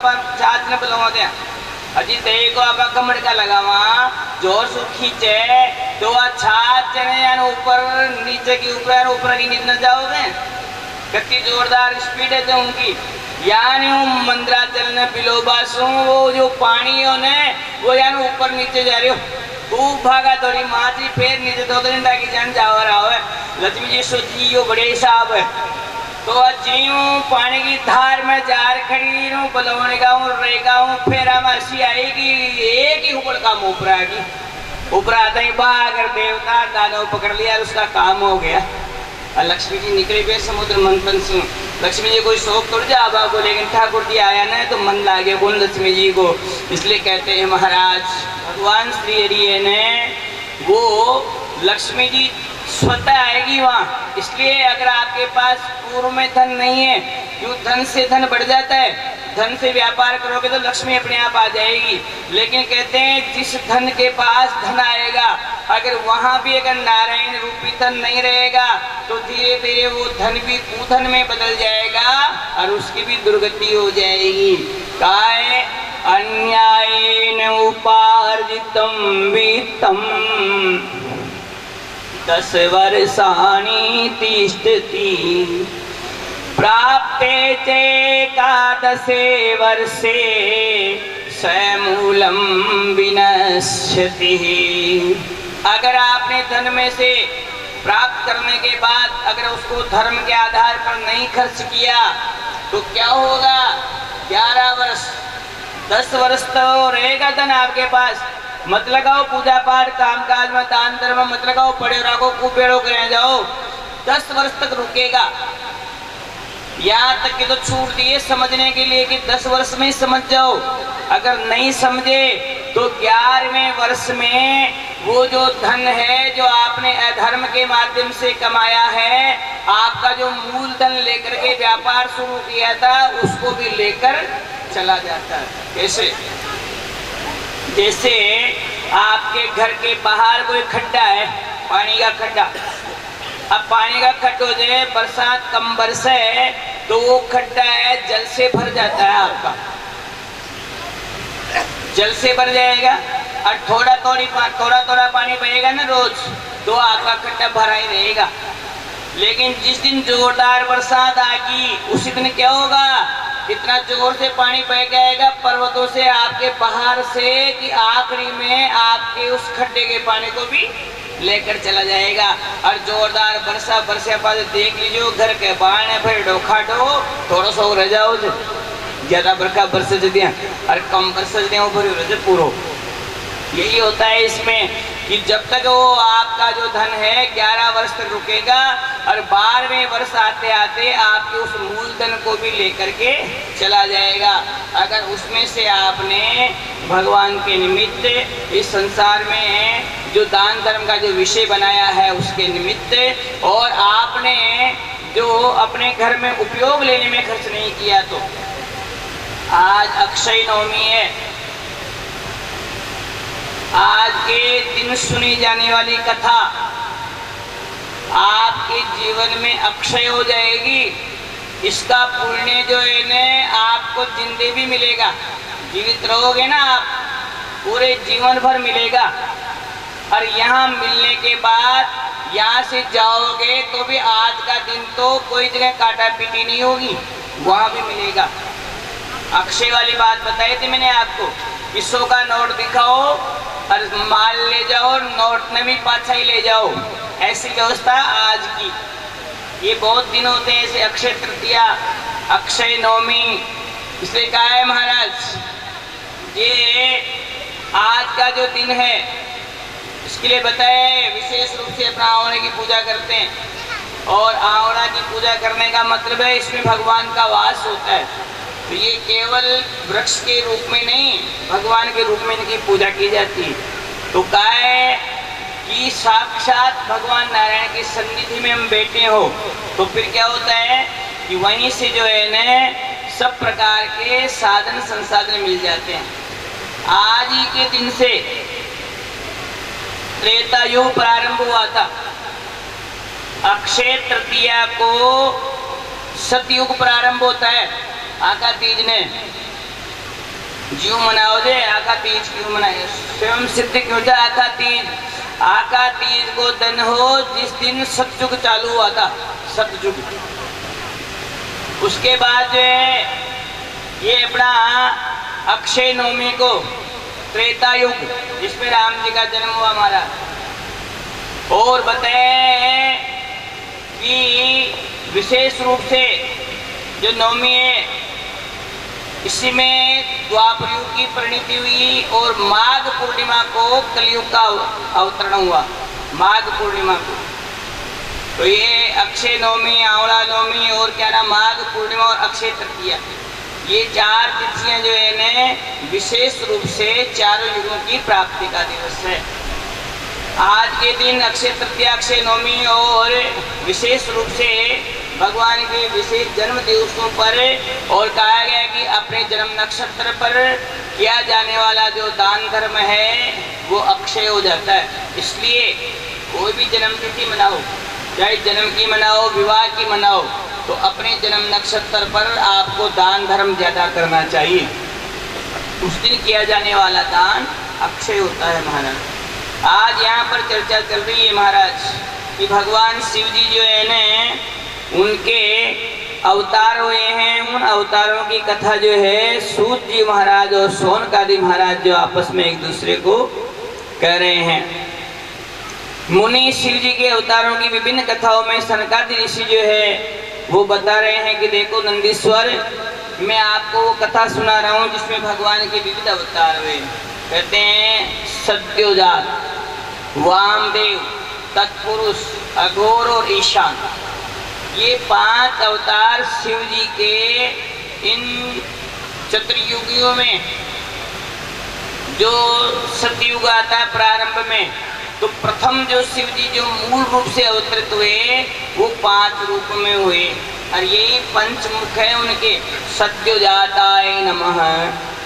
पर छाछ न बलवा दे अजी तेरे को आप कमर का लगावा जोर से खींचे तो छाछ चने यानी ऊपर नीचे की ऊपर की नीचे न जाओगे। कितनी जोरदार स्पीड है तो उनकी यानी मंदराचल ने बिलोबासों वो जो पानी ने वो यानी ऊपर नीचे जा रही हो खूब भागा थोड़ी माची फिर नीचे दो घंटा की जान जावा रहा है। लक्ष्मी जी सोची यो बड़े साहब है तो जीव पानी की धार में जार खड़ी हूँ बलौने का हूँ रहेगा हूँ फिर हम ऐसी आएगी एक ही ऊपर काम ऊपर आएगी ऊपर आता ही बागर देवता दानव पकड़ लिया और उसका काम हो गया। और लक्ष्मी जी निकले हुए समुद्र मंथन से लक्ष्मी जी कोई शौक तोड़ जा आबा को लेकिन ठाकुर जी आया ना तो मन लागे बोल लक्ष्मी जी को। इसलिए कहते हैं महाराज भगवान श्री हरि ने वो लक्ष्मी जी स्वतः आएगी वहाँ। इसलिए अगर आपके पास पूर्व में धन नहीं है क्यों धन से धन बढ़ जाता है धन से व्यापार करोगे तो लक्ष्मी अपने आप आ जाएगी। लेकिन कहते हैं जिस धन के पास धन आएगा अगर वहाँ भी अगर नारायण रूपी धन नहीं रहेगा तो धीरे धीरे वो धन भी कुधन में बदल जाएगा और उसकी भी दुर्गति हो जाएगी। काय अन्यायेन उपार्जितं वित्तं 10 वर्षाणि तिष्ठति प्राप्ते चैकादशे वर्षे समूलं विनश्यति। अगर आपने धन में से प्राप्त करने के बाद अगर उसको धर्म के आधार पर नहीं खर्च किया तो क्या होगा 11 वर्ष 10 वर्ष तो रहेगा धन आपके पास मत लगाओ पूजा पाठ काम काज में दान धर्म मत लगाओ पड़े रखो कुपेड़ो करे जाओ 10 वर्ष तक रुकेगा। यहाँ तक कि तो छूट दिए समझने के लिए कि 10 वर्ष में ही समझ जाओ। अगर नहीं समझे तो 11वें वर्ष में वो जो धन है जो आपने अधर्म के माध्यम से कमाया है आपका जो मूल धन लेकर के व्यापार शुरू किया था उसको भी लेकर चला जाता है। कैसे? जैसे आपके घर के बाहर कोई खड्डा है पानी का खड्डा अब पानी का खड्डा हो जाए बरसात कम बरसे तो वो खड्डा है जल से भर जाता है आपका जल से भर जाएगा और थोड़ा थोड़ा पानी बहेगा ना रोज तो आपका खड्डा भरा ही रहेगा। लेकिन जिस दिन जोरदार बरसात आएगी उसी दिन क्या होगा इतना जोर से पानी बह जाएगा पर्वतों से आपके बाहर से कि आखिरी में आपके उस खड्डे के पानी को भी लेकर चला जाएगा। और जोरदार बरसा बरसे बाद देख लीजिए घर के बाहर है फिर डोखा डो थोड़ा सा रह जाओ ज्यादा बरखा बरसे दिया और कम बरसे दिया फिर पूरा यही होता है इसमें कि जब तक वो आपका जो धन है 11 वर्ष तक रुकेगा और 12वें वर्ष आते आते आपके उस मूल धन को भी लेकर के चला जाएगा। अगर उसमें से आपने भगवान के निमित्त इस संसार में जो दान धर्म का जो विषय बनाया है उसके निमित्त और आपने जो अपने घर में उपयोग लेने में खर्च नहीं किया तो आज अक्षय नवमी है। आज के दिन सुनी जाने वाली कथा आपके जीवन में अक्षय हो जाएगी। इसका पुण्य जो है ना आपको जिंदे भी मिलेगा जीवित रहोगे ना आप पूरे जीवन भर मिलेगा। और यहाँ मिलने के बाद यहाँ से जाओगे तो भी आज का दिन तो कोई जगह काटा पीटी नहीं होगी वहाँ भी मिलेगा। अक्षय वाली बात बताई थी मैंने आपको 100 का नोट दिखाओ और माल ले जाओ नोट में भी पाछा ही ले जाओ ऐसी व्यवस्था आज की। ये बहुत दिन होते हैं ऐसे अक्षय तृतीया अक्षय नवमी इसलिए कहा है महाराज ये आज का जो दिन है इसके लिए बताए विशेष रूप से अपना आवड़ा की पूजा करते हैं और आवड़ा की पूजा करने का मतलब है इसमें भगवान का वास होता है। तो ये केवल वृक्ष के रूप में नहीं भगवान के रूप में इनकी पूजा की जाती है। तो क्या है कि साक्षात भगवान नारायण की सन्निधि में हम बैठे हो तो फिर क्या होता है कि वहीं से जो है न सब प्रकार के साधन संसाधन मिल जाते हैं। आज ही के दिन से त्रेता युग प्रारंभ हुआ था। अक्षय तृतीया को सतयुग प्रारंभ होता है आका तीज ने ज्यों मनाओ जे आका तीज क्यों मनाए, स्वयं सिद्ध क्यों जा आका तीज। आका तीज को दिन हो जिस दिन सतयुग चालू हुआ था, सतयुग। उसके बाद जो है ये अपना अक्षय नवमी को त्रेता युग, जिसमें राम जी का जन्म हुआ हमारा। और बताए कि विशेष रूप से जो नवमी है इसी में द्वापर युग की परिणति हुई और माघ पूर्णिमा को कलयुग का अवतरण हुआ, माघ पूर्णिमा को। तो ये अक्षय नवमी, आंवला नवमी और क्या नाम माघ पूर्णिमा और अक्षय तृतीया, ये चार तिथियां जो है ने विशेष रूप से चारों युगों की प्राप्ति का दिवस है। आज के दिन अक्षय तृतीया, अक्षय नवमी और विशेष रूप से भगवान के विशेष जन्म दिवसों पर और कहा गया कि अपने जन्म नक्षत्र पर किया जाने वाला जो दान धर्म है वो अक्षय हो जाता है। इसलिए कोई भी जन्म तिथि मनाओ, चाहे जन्म की मनाओ, विवाह की मनाओ, तो अपने जन्म नक्षत्र पर आपको दान धर्म ज्यादा करना चाहिए। उस दिन किया जाने वाला दान अक्षय होता है महाराज। आज यहाँ पर चर्चा चल रही है महाराज कि भगवान शिव जी जो है न उनके अवतार हुए हैं। उन अवतारों की कथा जो है सूत जी महाराज और शौनकादि महाराज जो आपस में एक दूसरे को कह रहे हैं। मुनि शिव जी के अवतारों की विभिन्न कथाओं में सनकादि ऋषि जो है वो बता रहे हैं कि देखो नंदीश्वर, मैं आपको वो कथा सुना रहा हूँ जिसमें भगवान के विविध अवतार हुए। कहते हैं सत्योजात, वामदेव, तत्पुरुष, अघोर और ईशान, ये 5 अवतार शिव जी के इन चतुर्युगियों में जो सतयुग आता है प्रारंभ में, तो प्रथम जो शिव जी जो मूल रूप से अवतरित हुए वो 5 रूप में हुए और यही पंचमुख है उनके। सत्योजाताय नमः,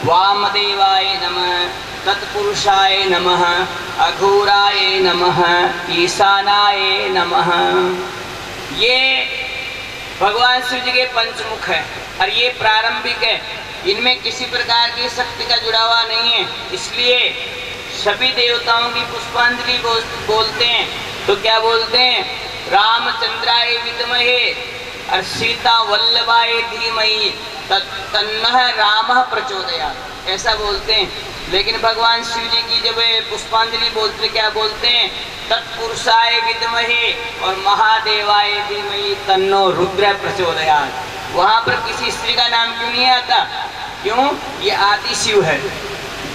वामदेवाय नमः, तत्पुरुषाय नमः, अघोराय नमः, ईशानाय नमः। ये भगवान शिव जी के पंचमुख है और ये प्रारंभिक है, इनमें किसी प्रकार की शक्ति का जुड़ावा नहीं है। इसलिए सभी देवताओं की पुष्पांजलि बोलते हैं तो क्या बोलते हैं, रामचंद्राय विद्महे और सीता वल्लभाय धीमहि तन्नः रामः प्रचोदयात्, ऐसा बोलते हैं। लेकिन भगवान शिव जी की जब पुष्पांजलि बोलते क्या बोलते हैं, तत्पुरुषाय विद्महे और महादेवाय धीमहि तन्नो रुद्र प्रचोदयात्। वहाँ पर किसी स्त्री का नाम क्यों नहीं आता? क्यों? ये आदि शिव है।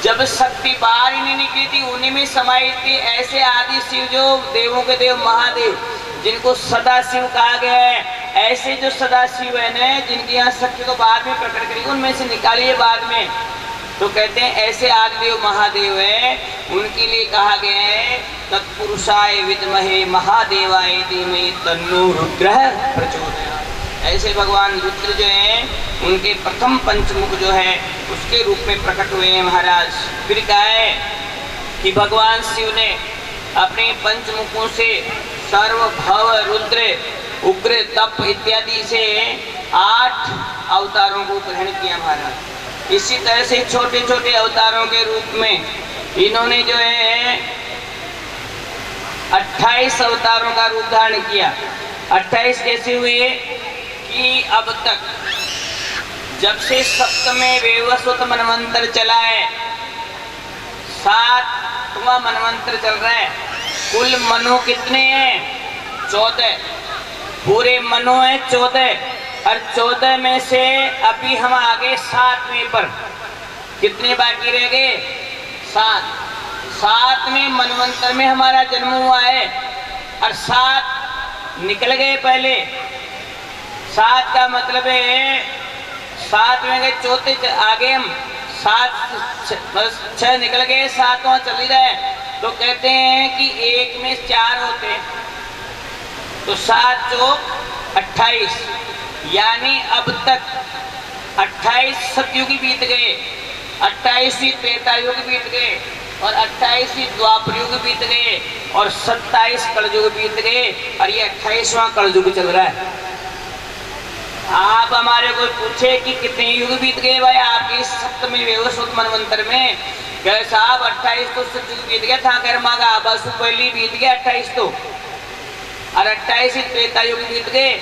जब शक्ति बाहर ही नहीं निकली थी उन्हीं में समाई थी। ऐसे आदि शिव जो देवों के देव महादेव जिनको सदा शिव कहा गया है, ऐसे जो सदा शिव है न जिनकी यहाँ शक्ति को बाद में प्रकट करी, उनमें से निकालिए बाद में। तो कहते हैं ऐसे आदिदेव महादेव है, उनके लिए कहा गया है तत्पुरुषाय विद्महे महादेवाय धीमहि तन्नो रुद्रः प्रचोदयात्। ऐसे भगवान रुद्र जो हैं उनके प्रथम पंचमुख जो है उसके रूप में प्रकट हुए हैं महाराज। फिर कहा है कि भगवान शिव ने अपने पंचमुखों से सर्व भव रुद्र उग्र तप इत्यादि से 8 अवतारों को ग्रहण किया महाराज। इसी तरह से छोटे छोटे अवतारों के रूप में इन्होंने जो है 28 अवतारों का रूप धारण किया। 28 कैसे हुए कि अब तक जब से सप्तमें वैवस्वत मनवंतर चला है, 7वां मनवंतर चल रहा है। कुल मनु कितने हैं? 14। पूरे मनु हैं 14 और 14 में से अभी हम आगे 7वें पर। कितने बाकी रह गए? 7। 7वें मनवंतर में हमारा जन्म हुआ है और 7 निकल गए पहले। 7 का मतलब है 7 में गए, चौथे आगे हम 6 निकल गए, 7वां चल ही रहा है। तो कहते हैं कि 1 में 4 होते हैं तो 7 चौक 28, यानी अब तक 28 सतयुग बीत गए, 28वीं त्रेता युग बीत गए और 28वीं द्वापर युग बीत गए और 27 कलयुग बीत गए और ये 28वां कलयुग चल रहा है। आप हमारे को पूछे कि कितने युग बीत गए भाई आपके इस सप्तमी वैवस्वत मनवंतर में? कहे साहब 28 तो सतयुग बीत गया था, कर्मा का बस पहली बीत गया 28 तो, और 28 ही त्रेता युग बीत गए,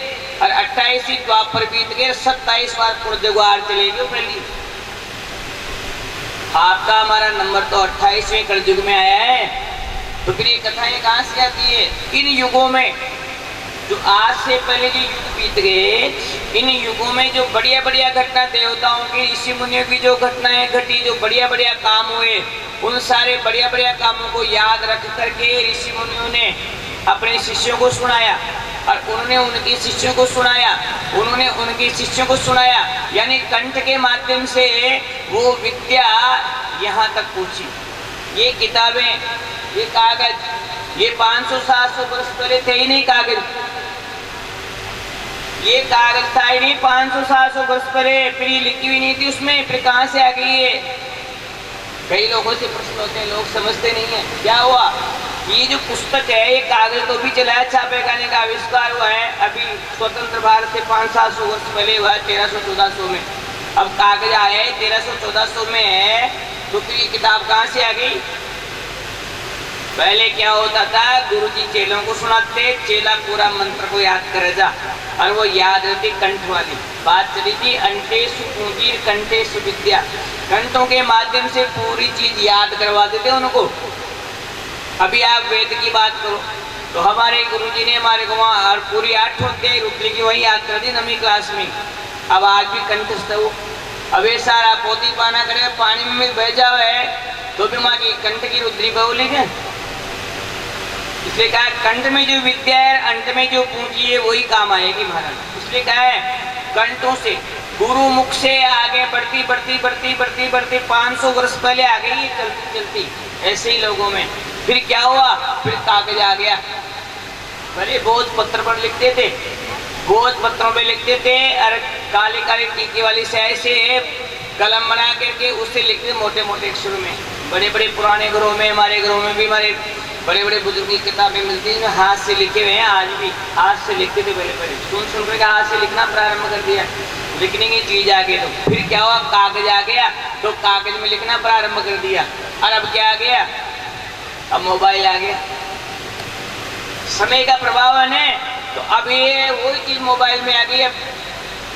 और 28 ही द्वापर बीत गए, 27 बार पुनर्जुगार चलेगी पहली। आपका हमारा नंबर तो 28वें कलयुग में आया है। तो फिर ये कथाएं कहाँ से आती है? इन युगों में जो आज से पहले जो युग बीत गए, इन युगों में जो बढ़िया बढ़िया घटना देवताओं की, ऋषि मुनियों की जो घटनाएं घटी, जो बढ़िया बढ़िया काम हुए, उन सारे बढ़िया बढ़िया कामों को याद रख करके ऋषि मुनियों ने अपने शिष्यों को सुनाया, और उन्होंने उनके शिष्यों को सुनाया, उन्होंने उनके शिष्यों को सुनाया, यानी कंठ के माध्यम से वो विद्या यहाँ तक पहुंची। ये किताबें, ये कागज, ये 500-700 वर्ष पहले थे ही नहीं कागज, ये कागज था ही नहीं 500-700 वर्ष पहले, फिर लिखी हुई नहीं थी उसमें, फिर कहाँ से आ गई है? कई लोगों से प्रश्न होते हैं, लोग समझते नहीं है क्या हुआ। ये जो पुस्तक है, ये कागज तो भी चला है, छापे खाने का आविष्कार हुआ है अभी स्वतंत्र भारत से 500-700 वर्ष पहले हुआ है, 1300-1400 में। अब कागज आया है 1300-1400 में है, तो फिर ये किताब कहाँ से आ गई? पहले क्या होता था, गुरुजी चेलों को सुनाते, चेला पूरा मंत्र को याद करे जा, और वो याद रहती कंठ वाली बात चली थी, अंटेषु पूंजीर कंठेषु विद्या, कंठों के माध्यम से पूरी चीज याद करवा देते उनको। अभी आप वेद की बात करो तो हमारे गुरुजी ने हमारे को वहाँ और पूरी 8 अध्याय रुद्र की वही याद कर दी 9वीं क्लास में। अब आज भी कंठस्थ हो, अब ये सारा पोती पाना करे, पानी में बह जाओ है तो भी माँ की कंठ की रुद्री बोली है। इसलिए कहा कंठ में जो विद्या है, अंत में जो पूंजी है वही काम आएगी महाराज। इसलिए कहा है कंठों से, गुरु मुख से आगे बढ़ती बढ़ती बढ़ती बढ़ती बढ़ती 500 वर्ष पहले आ गई चलती चलती ऐसे ही लोगों में। फिर क्या हुआ, फिर कागज आ गया। पहले भोज पत्र पर लिखते थे, भोज पत्रों पे लिखते थे, और काले काले टीके वाली स्याही से कलम बना करके उससे लिखते मोटे मोटे अक्षरों में। बड़े बड़े पुराने घरों में, हमारे घरों में भी हमारे बड़े बड़े बुजुर्ग की किताबें मिलती हैं, हाथ से लिखे हुए हैं। आज भी हाथ से लिखते थे, पहले पहले सुन सुन कर हाथ से लिखना प्रारंभ कर दिया, लिखने की चीज आ गई। तो फिर क्या हुआ, कागज आ गया, तो कागज में लिखना प्रारंभ कर दिया। और अब क्या आ गया, अब मोबाइल आ गया। समय का प्रभाव है ना, तो अब ये वही चीज मोबाइल में आ गई है,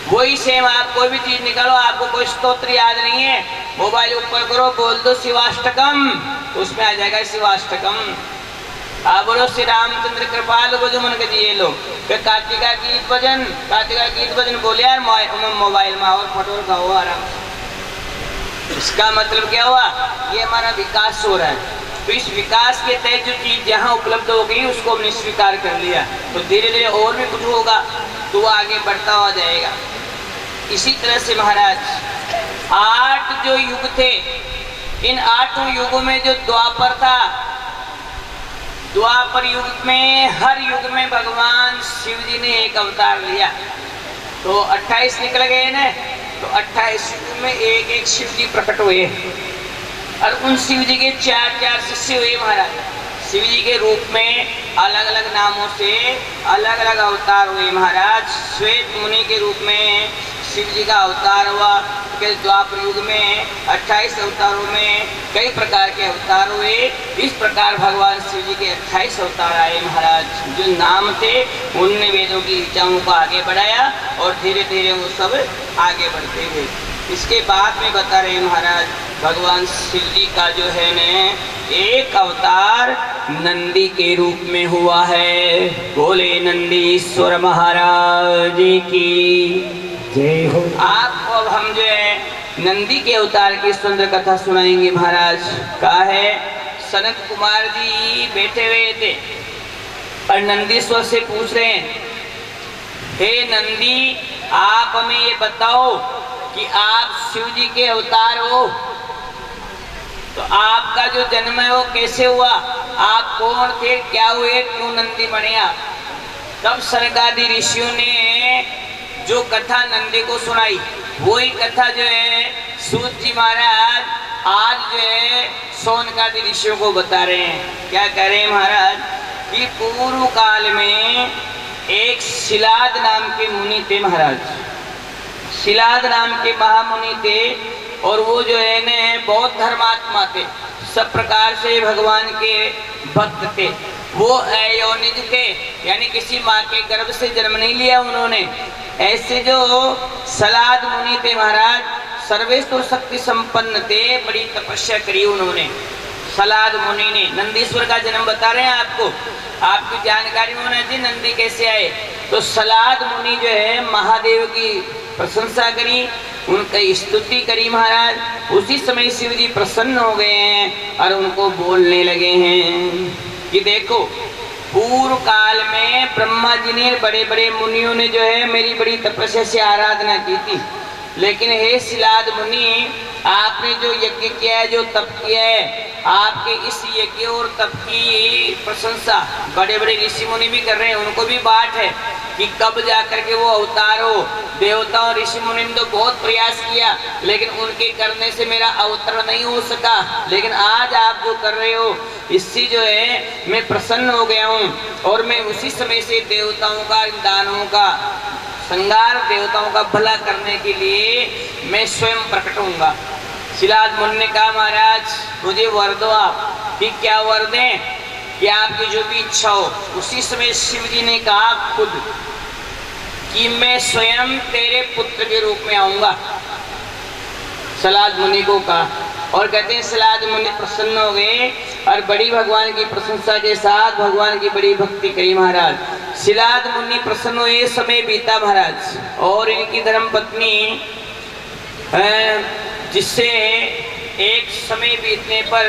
वही सेम। आप कोई भी चीज निकालो, आपको कोई स्तोत्र याद नहीं है, मोबाइल ऊपर करो, बोल दो शिवाष्टकम, तो उसमें आ जाएगा शिवाष्टकम। आप बोलो श्री रामचंद्र कृपाल भजो मन के ये लोग कार्तिका गीत भजन, कार्तिका गीत भजन बोले यार मोबाइल में और फटोर खाओ आराम से। इसका मतलब क्या हुआ, ये हमारा विकास हो रहा है। तो इस विकास के तहत जो चीज जहाँ उपलब्ध हो गई उसको हमने स्वीकार कर लिया, तो धीरे धीरे और भी कुछ होगा तो वो आगे बढ़ता हुआ जाएगा। इसी तरह से महाराज 8 जो युग थे, इन 8 युगों में जो द्वापर था, द्वापर युग में हर युग में भगवान शिव जी ने एक अवतार लिया। तो 28 निकल गए ना, तो 28 युग में एक एक शिव जी प्रकट हुए, और उन शिव जी के 4-4 शिष्य हुए महाराज। शिव जी के रूप में अलग अलग नामों से अलग अलग अवतार हुए महाराज। श्वेत मुनि के रूप में शिव जी का अवतार हुआ, द्वापर युग में 28 अवतारों में कई प्रकार के अवतार हुए। इस प्रकार भगवान शिव जी के 28 अवतार आए महाराज। जो नाम थे उनने वेदों की ऋचाओं को आगे बढ़ाया, और धीरे धीरे वो सब आगे बढ़ते गए। इसके बाद में बता रहे महाराज, भगवान शिव जी का जो है न एक अवतार नंदी के रूप में हुआ है। बोले नंदीश्वर महाराज की जय हो। आपको अब हम जो है नंदी के अवतार की सुंदर कथा सुनाएंगे महाराज। कहा है, सनत कुमार जी बैठे हुए थे और नंदीश्वर से पूछ रहे हैं, हे नंदी आप हमें ये बताओ कि आप शिव जी के अवतार हो, तो आपका जो जन्म है वो कैसे हुआ, आप कौन थे, क्या हुए, क्यों नंदी बने आप। तब सरगादी ऋषियों ने जो कथा नंदी को सुनाई, वही कथा जो है सूत जी महाराज आज जो है सोनकादि ऋषियों को बता रहे हैं। क्या कह रहे हैं महाराज कि पूर्व काल में एक शिलाद नाम के मुनि थे महाराज। शिलाद नाम के महामुनि थे और वो जो है न बहुत धर्मात्मा थे, सब प्रकार से भगवान के भक्त थे। वो अयोनिज थे, यानी किसी माँ के गर्भ से जन्म नहीं लिया उन्होंने। ऐसे जो सलाद मुनि थे महाराज, सर्वेश्वर शक्ति संपन्न थे, बड़ी तपस्या करी उन्होंने। सलाद मुनि ने नंदीश्वर का जन्म बता रहे हैं आपको, आपकी जानकारी में होना चाहिए नंदी कैसे आए। तो सलाद मुनि जो है महादेव की प्रशंसा करी, उनकी स्तुति करी महाराज। उसी समय शिव जी प्रसन्न हो गए हैं और उनको बोलने लगे हैं कि देखो, पूर्व काल में ब्रह्मा जी ने, बड़े बड़े मुनियों ने जो है मेरी बड़ी तपस्या से आराधना की थी, लेकिन हे शिलाद मुनि, आपने जो यज्ञ किया है, जो तप किया है, आपके इस यज्ञ और तप की प्रशंसा बड़े बड़े ऋषि मुनि भी कर रहे हैं। उनको भी बात है कि कब जाकर के वो अवतार हो। देवताओं ऋषि मुनि ने तो बहुत प्रयास किया, लेकिन उनके करने से मेरा अवतरण नहीं हो सका। लेकिन आज आप जो कर रहे हो, इससे जो है मैं प्रसन्न हो गया हूँ, और मैं उसी समय से देवताओं का, दानवों का संगार, देवताओं का भला करने के लिए मैं स्वयं प्रकट होऊंगा। शिलाद मुनि ने कहा, महाराज मुझे वर दो आप। कि क्या वर दें? कि आपकी जो भी इच्छा हो। उसी समय शिव जी ने कहा खुद कि मैं स्वयं तेरे पुत्र के रूप में आऊंगा। सलाद मुनि को कहा, और कहते हैं सलाद मुनि प्रसन्न हो गए और बड़ी भगवान की प्रशंसा के साथ भगवान की बड़ी भक्ति करी महाराज। शिलाद मुनि प्रसन्न हुए, समय बीता महाराज, और इनकी धर्म पत्नी, जिससे एक समय बीतने पर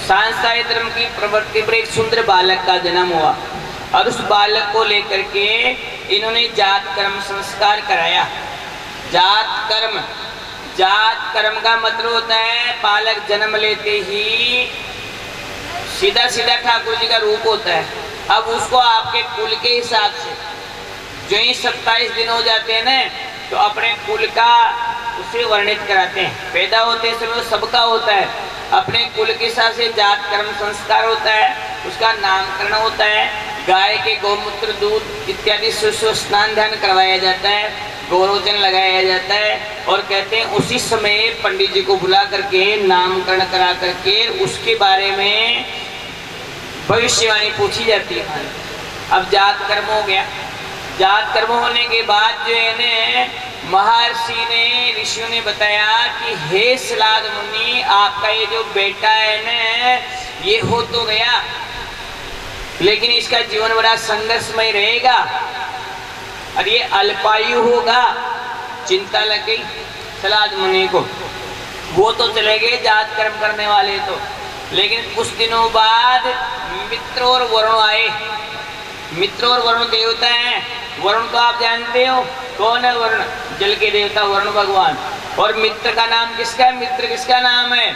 सांसारिक धर्म की प्रवृत्ति पर एक सुंदर बालक का जन्म हुआ, और उस बालक को लेकर के इन्होंने जात कर्म संस्कार कराया। जात कर्म का मतलब होता है बालक जन्म लेते ही सीधा सीधा ठाकुर जी का रूप होता है। अब उसको आपके कुल के हिसाब से जो ही 27 दिन हो जाते हैं ना, तो अपने कुल का उसे वर्णित कराते हैं। पैदा होते समय वो सबका होता है, अपने कुल के हिसाब से जात कर्म संस्कार होता है, उसका नामकरण होता है, गाय के गौमूत्र दूध इत्यादि से स्नान ध्यान करवाया जाता है, गौरोजन लगाया जाता है, और कहते हैं उसी समय पंडित जी को बुला करके नामकरण करा करके उसके बारे में भविष्यवाणी पूछी जाती है। अब जात कर्म हो गया। जात कर्म होने के बाद जो है न, महर्षि ने, ऋषियों ने बताया कि हे सलाद मुनि, आपका ये जो बेटा है न, ये हो तो गया, लेकिन इसका जीवन बड़ा संघर्षमय रहेगा और ये अल्पायु होगा। चिंता लग गई सलाद मुनि को। वो तो चले गए जात कर्म करने वाले तो, लेकिन कुछ दिनों बाद मित्र और वरुण आए। मित्र और वरुण देवता हैं। वरुण तो आप जानते हो कौन है? वरुण जल के देवता वरुण भगवान। और मित्र का नाम किसका है? मित्र किसका नाम है?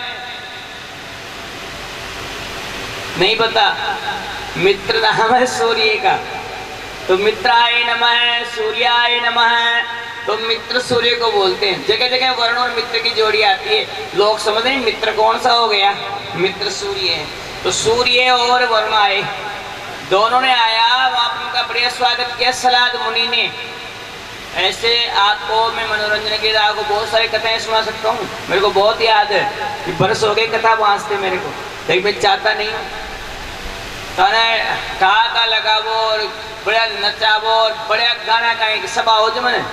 नहीं पता? मित्र नाम है सूर्य का। तो मित्राय नमः, सूर्याय नमः। तो मित्र सूर्य को बोलते हैं। जगह जगह वरुण और मित्र की जोड़ी आती है। लोग समझते हैं मित्र कौन सा हो गया? मित्र सूर्य है। तो सूर्य और वरुण आए, दोनों ने आया, वहां पर उनका बढ़िया स्वागत किया सलाद मुनि ने। ऐसे आपको मैं मनोरंजन के लिए आपको बहुत सारी कथाएं सुना सकता हूँ। मेरे को बहुत याद है कि बरस हो गए कथा वास्ते मेरे को, लेकिन मैं चाहता नहीं हूँ। ठहाका लगावो और बढ़िया नचावो और बढ़िया गाना गाएंगे, सब आओ जो मैंने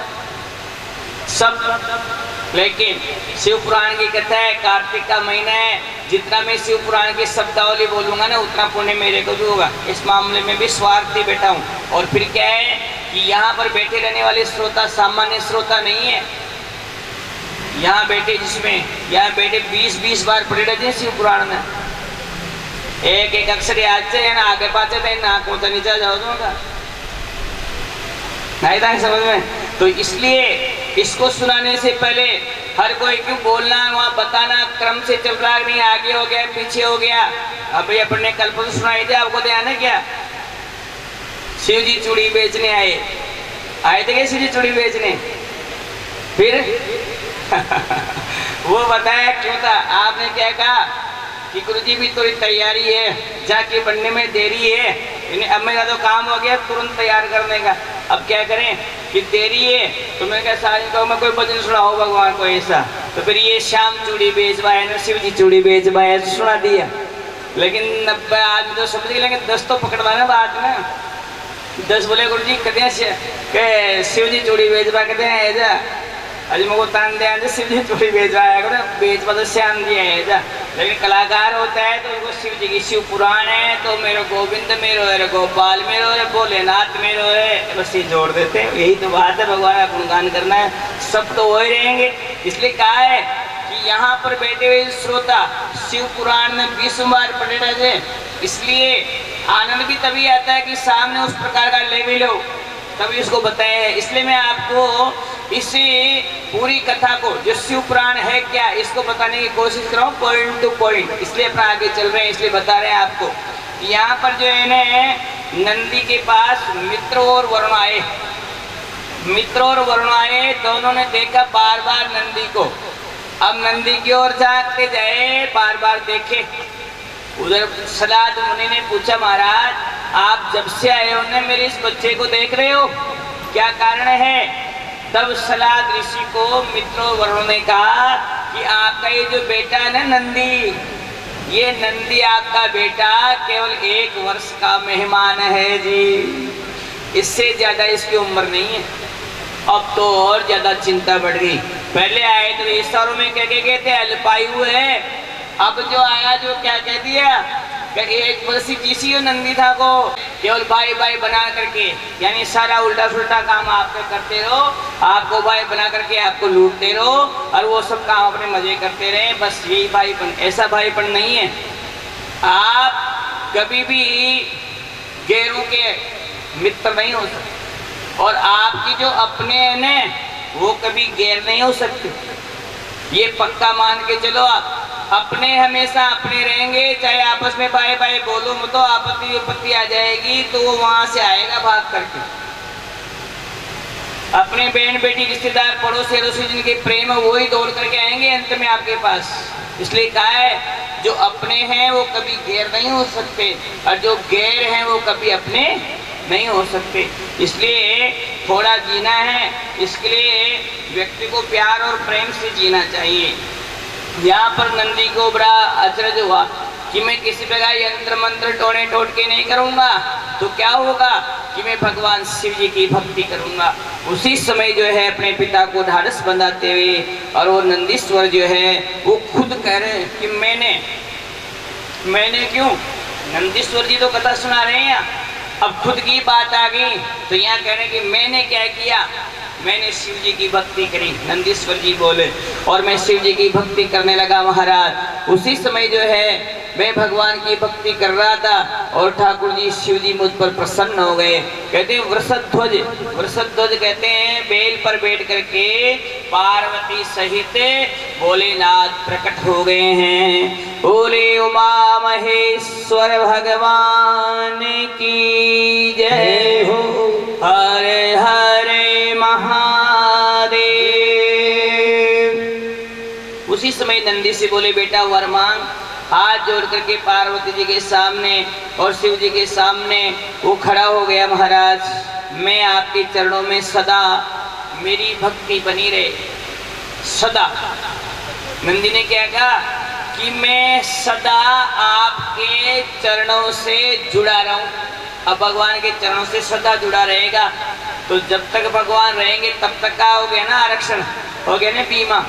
सब। लेकिन शिव पुराण की कथा है, कार्तिक का महीना है, जितना मैं शिव पुराण की शब्दावली बोलूंगा ना, उतना पुण्य मेरे को भी होगा। इस मामले में भी स्वार्थी बैठा हूँ। और फिर क्या है कि यहाँ पर बैठे रहने वाले श्रोता सामान्य श्रोता नहीं है। यहाँ बैठे यहाँ बैठे 20-20 बार पढ़े रहते हैं शिव पुराण में। एक एक अक्षर याद से ना, आगे पाचे थे ना, ऊंचा नीचा जाओ दूंगा नहीं था समझ में। तो इसलिए इसको सुनाने से पहले हर कोई क्यों बोलना, वहाँ बताना क्रम से चल रहा, नहीं आगे हो गया पीछे हो गया। अभी अपने कल पर सुनाई थे, आपको ध्यान है क्या? शिव जी चूड़ी बेचने आए थे क्या? शिव जी चूड़ी बेचने। फिर वो बताया क्यों था। आपने क्या कहा कि गुरुजी भी थोड़ी तैयारी है, जाके बनने में देरी है, अब मेरा तो काम हो गया तुरंत तैयार करने का। अब क्या करें कि देरी है। तो मैं क्या सारी कहूँ मैं कोई भजन सुनाओ भगवान को ऐसा, तो फिर ये श्याम चूड़ी बेचवाए ना शिव जी चूड़ी बेचवाए सुना दिया। लेकिन 90 आदमी तो समझ गए, लेकिन 10 तो पकड़वाना बात ना। 10 बोले गुरु जी कहते हैं शिव जी चूड़ी बेचवा कहते हैं ऐसा, अजी मेरे को तान दे शिव जी चूड़ी बेचवाया करो, बेचवा तो श्याम जी है ऐसा। लेकिन कलाकार होता है तो उनको शिव जी की शिव पुराण है तो मेरो गोविंद मेरो है, गोपाल मेरो है, भोलेनाथ मेरो है, बस ये जोड़ देते हैं। यही तो बात है, भगवान का गुणगान करना है, सब तो वही रहेंगे। इसलिए कहा है कि यहाँ पर बैठे हुए श्रोता शिव पुराण में 20 बार पढ़े रहते, इसलिए आनंद भी तभी आता है कि सामने उस प्रकार का लेवल हो, तभी इसको बताए। इसलिए मैं आपको इसी पूरी कथा को जो शिव पुराण है क्या इसको बताने की कोशिश कर रहा हूँ पॉइंट टू पॉइंट, इसलिए अपना आगे चल रहे हैं, इसलिए बता रहे हैं आपको। यहाँ पर जो है ना नंदी के पास मित्र और वरुण आए, मित्र और वरुण आए, दोनों ने देखा बार बार नंदी को। अब नंदी की ओर झांकते जाए, बार बार देखे। उधर सलाद मुनि ने पूछा महाराज आप जब से आए हो ना मेरे इस बच्चे को देख रहे हो, क्या कारण है? तब सलाद ऋषि को मित्र वरुण ने कहा कि आपका ये जो बेटा है ना नंदी, ये नंदी आपका बेटा केवल 1 वर्ष का मेहमान है जी, इससे ज्यादा इसकी उम्र नहीं है। अब तो और ज्यादा चिंता बढ़ गई। पहले आए तो ईश्वरों में क्या कहते अल्पायु है, अब जो आया जो क्या कह दिया कि 1 वर्ष जीसी हो नंदी था को केवल भाई भाई बना करके, यानी सारा उल्टा सुल्टा काम आप करते रहो, आपको भाई बना करके आपको लूटते रहो और वो सब काम अपने मजे करते रहे, बस यही भाईपन। ऐसा भाईपन नहीं है। आप कभी भी गैरों के मित्र नहीं हो सकते और आपकी जो अपने हैं ना वो कभी गैर नहीं हो सकते, ये पक्का मान के चलो। आप अपने हमेशा अपने रहेंगे, चाहे आपस में भाई भाई बोलो मत, तो आपत्ति विपत्ति आ जाएगी तो वो वहां से आएगा भाग करके। अपने बहन बेटी रिश्तेदार पड़ोसी अड़ोसी जिनके प्रेम है वही दौड़ करके आएंगे अंत में आपके पास। इसलिए कहा है जो अपने हैं वो कभी गैर नहीं हो सकते और जो गैर हैं वो कभी अपने नहीं हो सकते। इसलिए थोड़ा जीना है, इसके लिए व्यक्ति को प्यार और प्रेम से जीना चाहिए। यहाँ पर नंदी को बड़ा अचरज हुआ कि मैं किसी प्रकार यंत्र मंत्र टोने टोटके नहीं करूँगा तो क्या होगा कि मैं भगवान शिव जी की भक्ति करूँगा। उसी समय जो है अपने पिता को ढाढ़स बंधाते हुए और वो नंदीश्वर जो है वो खुद कह रहे हैं कि मैंने क्यों, नंदीश्वर जी तो कथा सुना रहे हैं, अब खुद की बात आ गई तो यहाँ कह रहे हैं कि मैंने क्या किया, मैंने शिव जी की भक्ति करी। नंदीश्वर जी बोले और मैं शिव जी की भक्ति करने लगा महाराज। उसी समय जो है मैं भगवान की भक्ति कर रहा था और ठाकुर जी शिव जी मुझ पर प्रसन्न हो गए। कहते हैं वृषध्वज कहते हैं बेल पर बैठ करके पार्वती सहित भोलेनाथ प्रकट हो गए हैं। बोले उमा महेश्वर भगवान की जय हो, हरे हरे महादेव। उसी समय नंदी से बोले बेटा वर मांग। हाथ जोड़ करके पार्वती जी के सामने और शिव जी के सामने वो खड़ा हो गया महाराज, मैं आपके चरणों में सदा मेरी भक्ति बनी रहे सदा। नंदी ने क्या कहा कि मैं सदा आपके चरणों से जुड़ा रहूं। अब भगवान के चरणों से सदा जुड़ा रहेगा तो जब तक भगवान रहेंगे तब तक का हो गया ना आरक्षण, हो गया ना बीमा।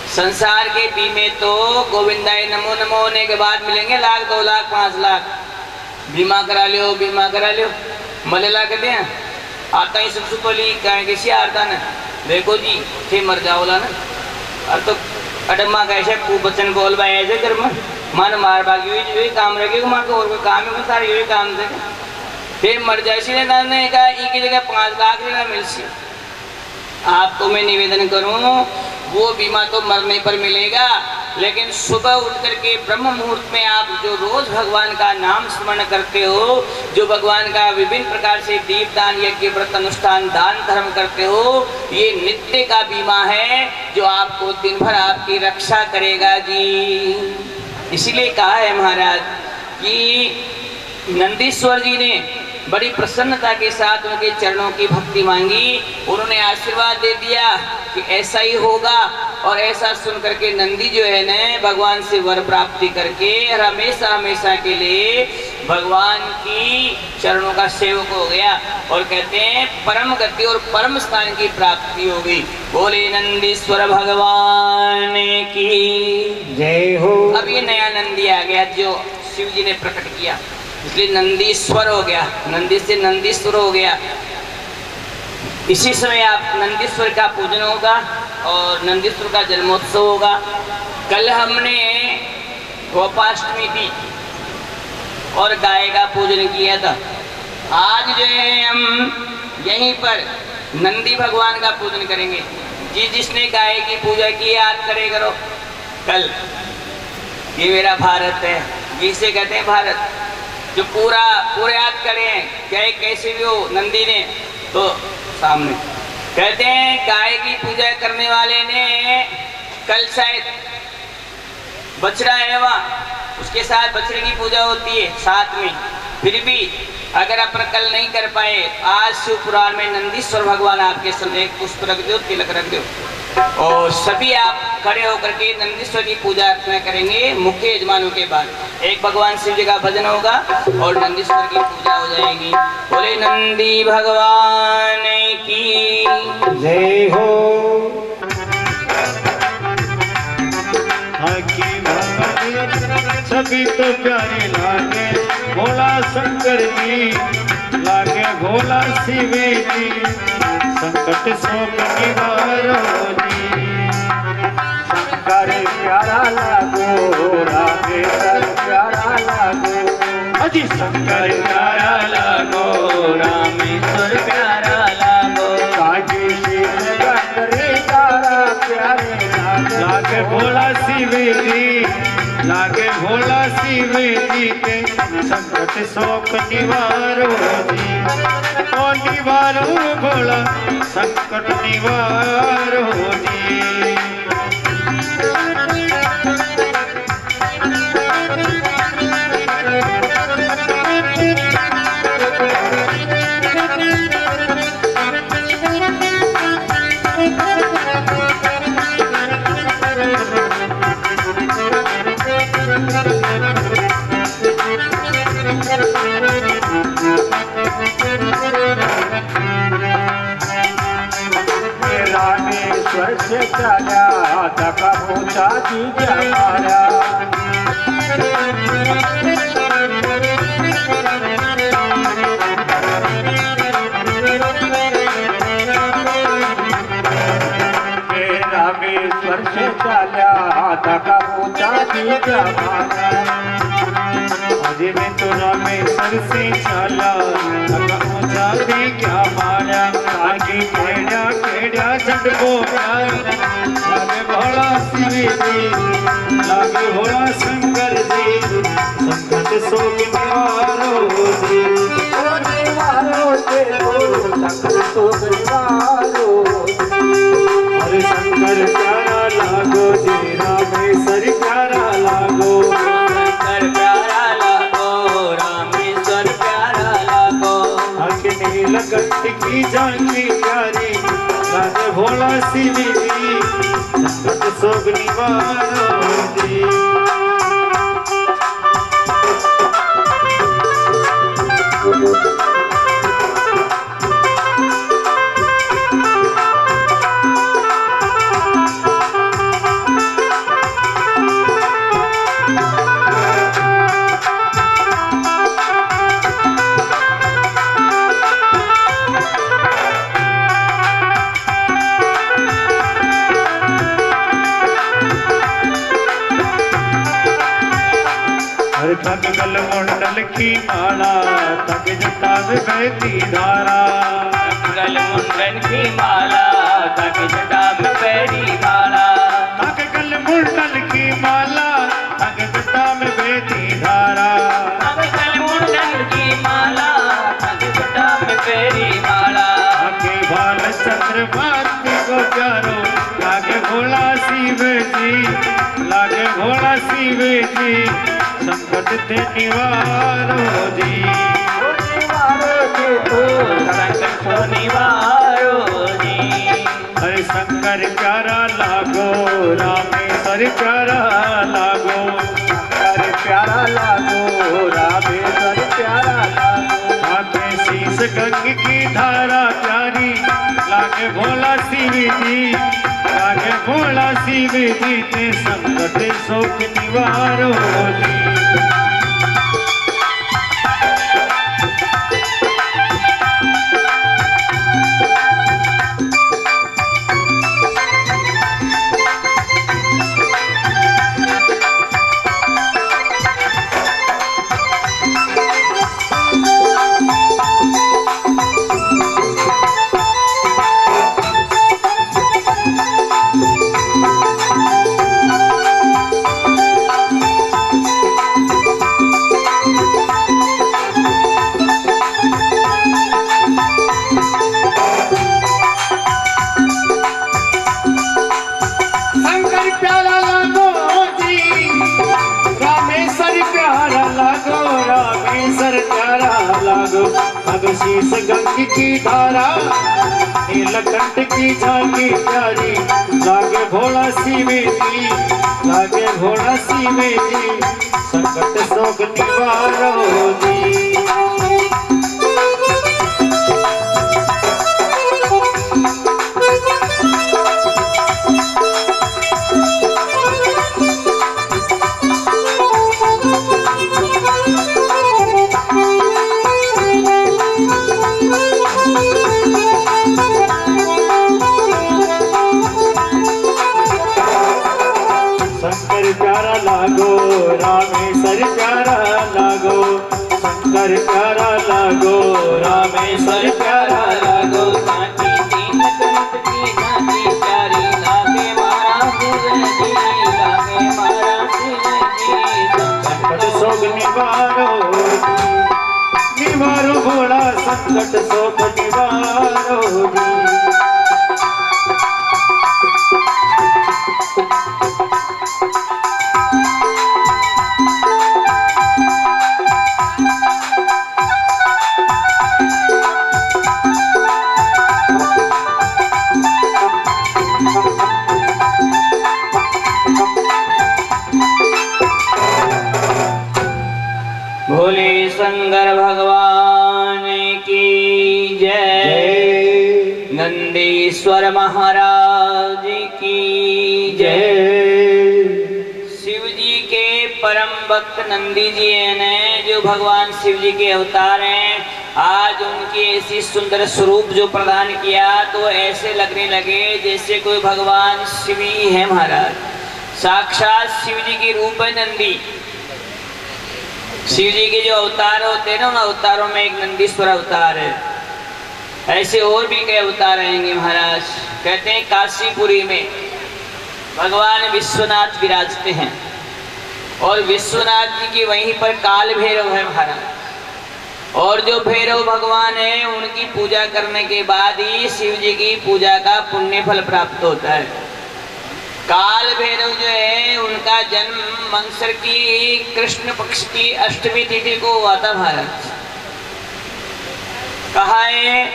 संसार के बीमे तो गोविंदाय नमो नमो होने के बाद मिलेंगे 1 लाख 2 लाख 5 लाख। बीमा करा लियो मलेला कहते हैं आता ही सबसे पहले कैसे आता ना देखो जी थे मर जाओला ना। अब तो अडम्मा कैसे खूब बच्चन बोल पाए ऐसे कर मन मार बाग यही काम रखे माँ को और कोई काम है सारे यही काम से फिर मर जाए इसलिए ने कहा एक की जगह 5 लाख मिल सी। आपको मैं निवेदन करूं वो बीमा तो मरने पर मिलेगा, लेकिन सुबह उठ करके ब्रह्म मुहूर्त में आप जो रोज भगवान का नाम स्मरण करते हो, जो भगवान का विभिन्न प्रकार से दीप दान यज्ञ व्रत अनुष्ठान दान धर्म करते हो, ये नित्य का बीमा है जो आपको दिन भर आपकी रक्षा करेगा जी। इसीलिए कहा है महाराज कि नंदीश्वर जी ने बड़ी प्रसन्नता के साथ उनके चरणों की भक्ति मांगी। उन्होंने आशीर्वाद दे दिया कि ऐसा ही होगा। और ऐसा सुन करके नंदी जो है न भगवान से वर प्राप्ति करके हमेशा हमेशा के लिए भगवान की चरणों का सेवक हो गया। और कहते हैं परम गति और परम स्थान की प्राप्ति हो गई। बोले नंदीश्वर भगवान की जय हो। अब ये नया नंदी आ गया जो शिव जी ने प्रकट किया, इसलिए नंदीश्वर हो गया, नंदी से नंदीश्वर हो गया। इसी समय आप नंदीश्वर का पूजन होगा और नंदीश्वर का जन्मोत्सव होगा। कल हमने गोपाष्टमी थी और गाय का पूजन किया था। आज जो है हम यहीं पर नंदी भगवान का पूजन करेंगे। जिसने गाय की पूजा की याद करे करो। कल ये मेरा भारत है, जिसे कहते हैं भारत, जो पूरा याद करें चाहे कैसे भी हो नंदी ने तो सामने कहते हैं गाय की पूजा करने वाले ने कल शायद बछड़ा है वहाँ, उसके साथ बछड़े की पूजा होती है साथ में। फिर भी अगर अपन कल नहीं कर पाए, आज शिव पुराण में नंदीश्वर भगवान आपके सामने एक पुष्प रख दो, तिलक रख दो और सभी आप खड़े होकर के नंदीश्वर की पूजा अर्चना करेंगे। मुख्य यजमानों के बाद एक भगवान शिव जी का भजन होगा और नंदीश्वर की पूजा हो जाएगी। बोले नंदी भगवान की जय हो। सभी तो प्यारे लागे भोला शंकर जी, लागे भोला शिव जी, संकट शोक निवारो जी। शंकर प्यारा लागो रामेश्वर प्यारा लागो, अजी शंकर प्यारा लागो रामेश्वर प्यारा लागो। काजी शिव गंगरे तारा प्यारे लागे भोला शिव जी, लागे भोला शिव जी के संकट शोक निवारो जी। ओ निवारो भोला संकट निवारो जी। रामेश्वर से चला तका पहुँचा जी हमारा। रामेश्वर से चला तका पहुँचा जी हमारा। अजय में तो रामेश्वर से चला तका पहुँचा जी क्या मारा। आगे केड़ा केड़ा झंड बोला लागे भोला शिव जी, लागे भोला शंकर जी, संकट शोक निवारो जी। ओ निवारो जी संकट शोक निवारो। अरे शंकर प्यारा लागो जी रामेश्वर प्यारा लागो, शंकर प्यारा लागो रामेश्वर प्यारा लागो। आगे नीलकंठ की झांकी प्यारी लागे भोला शिव जी, संकट शोक निवारो जी। तक गल मुंडल की माला, तक जटा में बहती धारा। गल मुंडन की माला, तक जटा में बहती धारा। तक गल मुंडल की माला, तक जटा में बहती धारा। तक गल मुंडन की माला, तक जटा में बहती धारा। आगे बाल चंद्रमाती को प्यारो लागे भोला शिव जी, लागे भोला शिव जी, संकट ते निवारो जी। निवारो संकट सो निवारो जी। हरे शंकर प्यारा लागो, रामेश्वर प्यारा लागो, शंकर प्यारा लागो, रामेश्वर प्यारा लागो। आके शीश गंग की धारा प्यारी लागे भोला शिव जी, लागे भोला शिव जी ते संकट शोक निवारो जी। शीश गंग की धारा नीलकंठ की झांकी प्यारी लागे भोला शिव जी, लागे भोला शिव जी संकट शोक निवारो जी। लागो रामेश्वर प्यारा लागो, शंकर प्यारा लागो, रामेश्वर प्यारा लागो। कांटी तीन कंठ की झांकी प्यारी लागे मारा शिव जी, लागे मारा शिव जी। संकट शोक निवारो, निवारो भोला संकट शोक निवारो जी। भोले शंकर भगवान की जय, नंदीश्वर महाराज की जय। शिव जी के परम भक्त नंदी जी ने जो भगवान शिव जी के अवतार हैं, आज उनकी ऐसी सुंदर स्वरूप जो प्रदान किया तो ऐसे लगने लगे जैसे कोई भगवान शिव ही है महाराज। साक्षात शिव जी की रूप है नंदी। शिव जी के जो अवतार होते हैं ना, उन अवतारों में एक नंदीश्वर अवतार है। ऐसे और भी कई अवतार रहेंगे महाराज। कहते हैं काशीपुरी में भगवान विश्वनाथ विराजते हैं और विश्वनाथ जी की वहीं पर काल भैरव है महाराज। और जो भैरव भगवान है उनकी पूजा करने के बाद ही शिव जी की पूजा का पुण्य फल प्राप्त होता है। काल भैरव जो है उनका जन्म मंगसर की कृष्ण पक्ष की अष्टमी तिथि को हुआ था महाराज। कहा है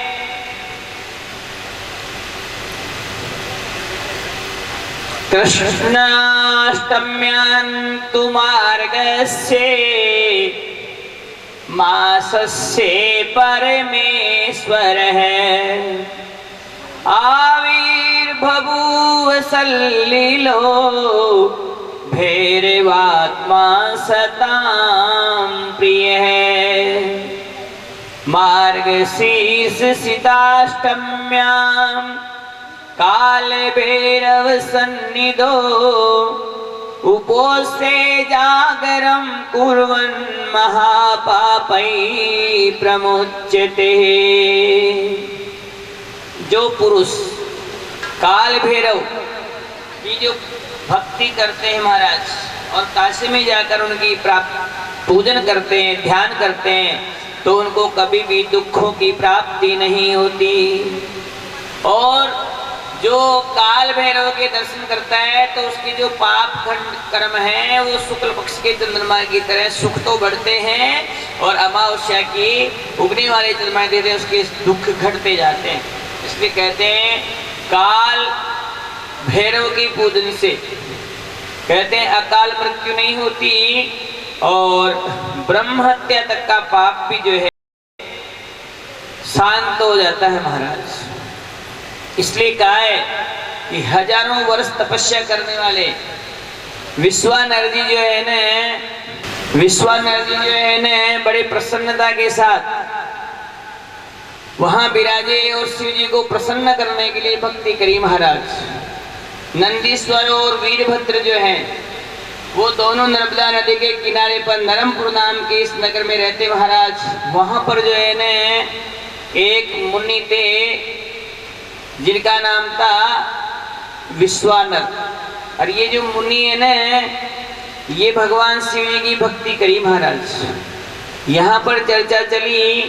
कृष्णाष्टम्यां तु मार्गस्य मासस्य परमेश्वर है आविर्बभूव सल्लीलो भैरवात्मा सतां प्रिय है। मार्गशीर्ष सिताष्टम्यां काल भैरव सन्निधो उपोषे जागरं कुर्वन् महापापै प्रमुच्यते। जो पुरुष काल भैरव की जो भक्ति करते हैं महाराज और काशी में जाकर उनकी पूजन करते हैं, ध्यान करते हैं, तो उनको कभी भी दुखों की प्राप्ति नहीं होती। और जो काल भैरव के दर्शन करता है तो उसके जो पाप खंड कर्म है वो शुक्ल पक्ष के चंद्रमा की तरह सुख तो बढ़ते हैं और अमावस्या की उगने वाले चंद्रमा देते हैं उसके दुख घटते जाते हैं। इसलिए कहते हैं काल भैरव के पूजन से कहते हैं अकाल मृत्यु नहीं होती और ब्रह्म हत्या तक का पाप भी जो है शांत हो जाता है महाराज। इसलिए कहा है कि हजारों वर्ष तपस्या करने वाले विश्वानर जी जो है न बड़े प्रसन्नता के साथ वहां विराजे और शिव जी को प्रसन्न करने के लिए भक्ति करी महाराज। नंदीश्वर और वीरभद्र जो हैं वो दोनों नर्मदा नदी के किनारे पर नरमपुर नाम के इस नगर में रहते महाराज। वहां पर जो है न एक मुनि थे जिनका नाम था विश्वानर। और ये जो मुनि है न ये भगवान शिव जी की भक्ति करी महाराज। यहाँ पर चर्चा चली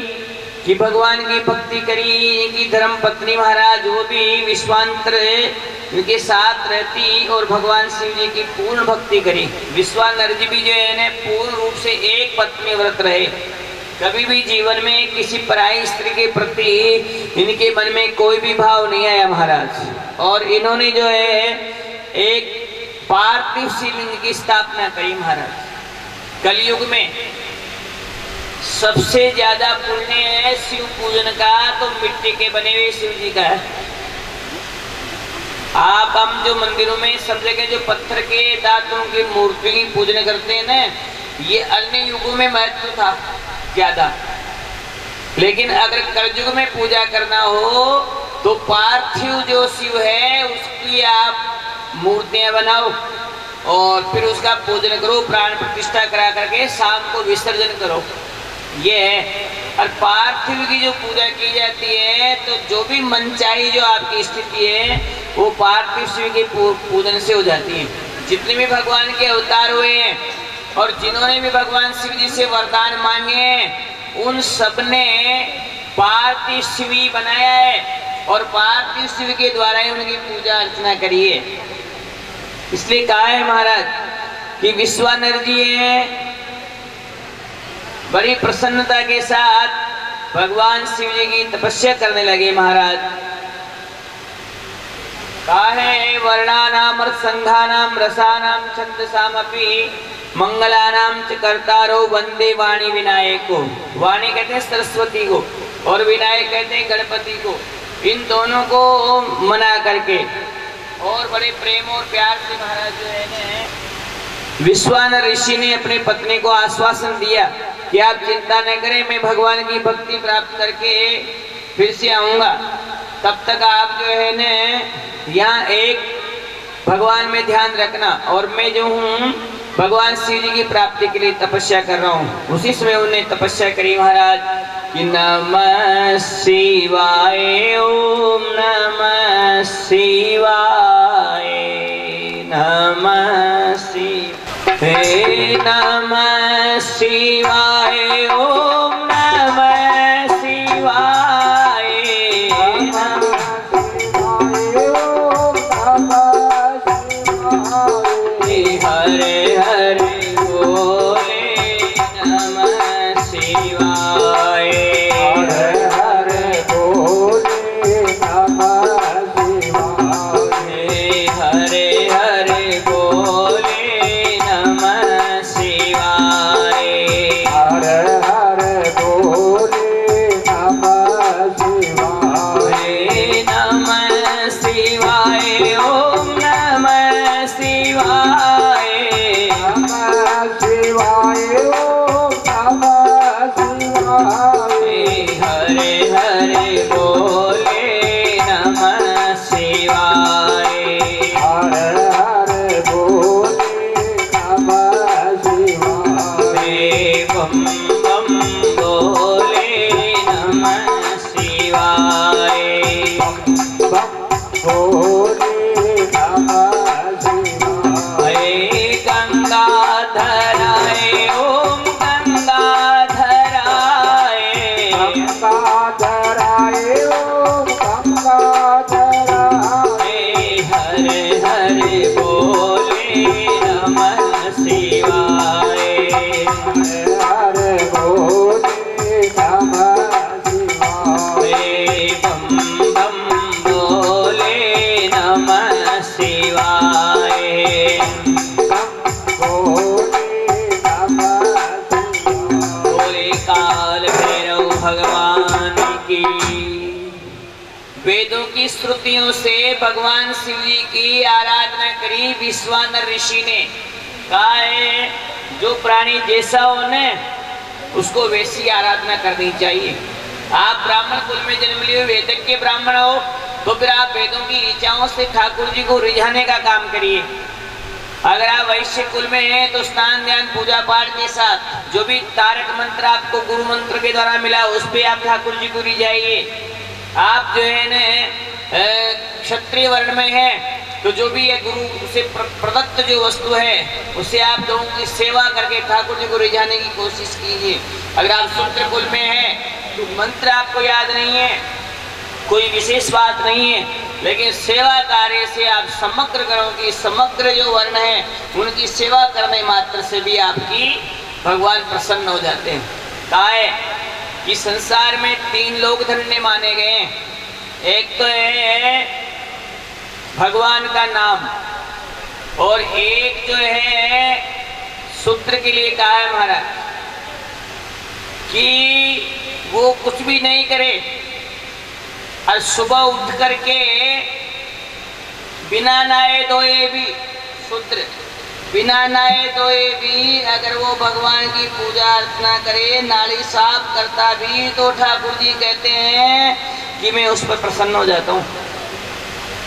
कि भगवान की भक्ति करी इनकी धर्म पत्नी महाराज वो भी विश्वामित्र उनके साथ रहती और भगवान शिव जी की पूर्ण भक्ति करी। विश्वानर जी भी जो है न पूर्ण रूप से एक पत्नी व्रत रहे। कभी भी जीवन में किसी पराई स्त्री के प्रति इनके मन में कोई भी भाव नहीं आया महाराज। और इन्होंने जो है एक पार्थिव शिवलिंग की स्थापना करी महाराज। कलयुग में सबसे ज्यादा पुण्य है शिव पूजन का तो मिट्टी के बने हुए शिव जी का है। आप हम जो मंदिरों में सब जगह जो पत्थर के दांतों की मूर्ति की पूजन करते हैं ना ये अन्य युगों में महत्व था ज्यादा, लेकिन अगर कलयुग में पूजा करना हो तो पार्थिव जो शिव है उसकी आप मूर्तियां बनाओ और फिर उसका पूजन करो, प्राण प्रतिष्ठा करा करके शाम को विसर्जन करो। ये है। और पार्थिव की जो पूजा की जाती है तो जो भी मनचाही जो आपकी स्थिति है वो पार्थिव शिव के पूजन से हो जाती है। जितने भी भगवान के अवतार हुए हैं और जिन्होंने भी भगवान शिव जी से वरदान मांगे उन सब ने पार्थिव शिव ही बनाया है और पार्थिव शिव के द्वारा ही उनकी पूजा अर्चना करी है। इसलिए कहा है महाराज कि विश्वानर जी हैं बड़ी प्रसन्नता के साथ भगवान शिव जी की तपस्या करने लगे महाराज। कहा है वर्णानाम संघानाम रसानाम छंदसामपि मंगलानाम च कर्तारो वंदे वाणी विनायको। वाणी कहते हैं सरस्वती को और विनायक कहते हैं गणपति को। इन दोनों को मना करके और बड़े प्रेम और प्यार से महाराज जो है न विश्वानर ऋषि ने अपनी पत्नी को आश्वासन दिया कि आप चिंता न करें, मैं भगवान की भक्ति प्राप्त करके फिर से आऊंगा। तब तक आप जो है न यहाँ एक भगवान में ध्यान रखना और मैं जो हूँ भगवान शिव जी की प्राप्ति के लिए तपस्या कर रहा हूँ। उसी समय उन्होंने तपस्या करी महाराज कि नमः शिवाय ओम नमः शिवाय नमः शिवाय नमः शिवाय ओम नमः शिवाय हरे हरे बोले नमः शिवाय हरे हरे बोले नमः शिवाय हरे हरे बोले नमः शिवाय हरे हरे बोले नमः शिवाय नमः शिवाय ओम नमः शिवाय नमः बोले काल भैरव भगवान की। वेदों की श्रुतियों से भगवान शिव जी की आराधना करी विश्वानर ऋषि ने। कहा है जो प्राणी जैसा हो न उसको वैसी आराधना करनी चाहिए। आप ब्राह्मण कुल में जन्म लिए वेदज्ञ ब्राह्मण हो तो फिर आप वेदों की ऋचाओं से ठाकुर जी को रिझाने का काम करिए। अगर आप वैश्य कुल में हैं तो स्नान ध्यान पूजा पाठ के साथ जो भी तारक मंत्र आपको गुरु मंत्र के द्वारा मिला उस पे आप ठाकुर जी को रिझाइए। आप जो है न क्षत्रिय वर्ण में है तो जो भी ये गुरु से प्रदत्त जो वस्तु है उसे आप लोगों की सेवा करके ठाकुर जी को रिझाने की कोशिश कीजिए। अगर आप शूद्र कुल में है तो मंत्र आपको याद नहीं है, कोई विशेष बात नहीं है, लेकिन सेवा कार्य से आप समग्र करो कि समग्र जो वर्ण है उनकी सेवा करने मात्र से भी आपकी भगवान प्रसन्न हो जाते हैं। कहा है कि संसार में 3 लोग धन्य माने गए हैं। एक तो है भगवान का नाम और एक जो है सूत्र के लिए कहा है महाराज कि वो कुछ भी नहीं करे और सुबह उठ करके बिना नहाए धोए भी सूत्र बिना नहाए धोए भी अगर वो भगवान की पूजा अर्चना करे नाली साफ करता भी तो ठाकुर जी कहते हैं कि मैं उस पर प्रसन्न हो जाता हूँ।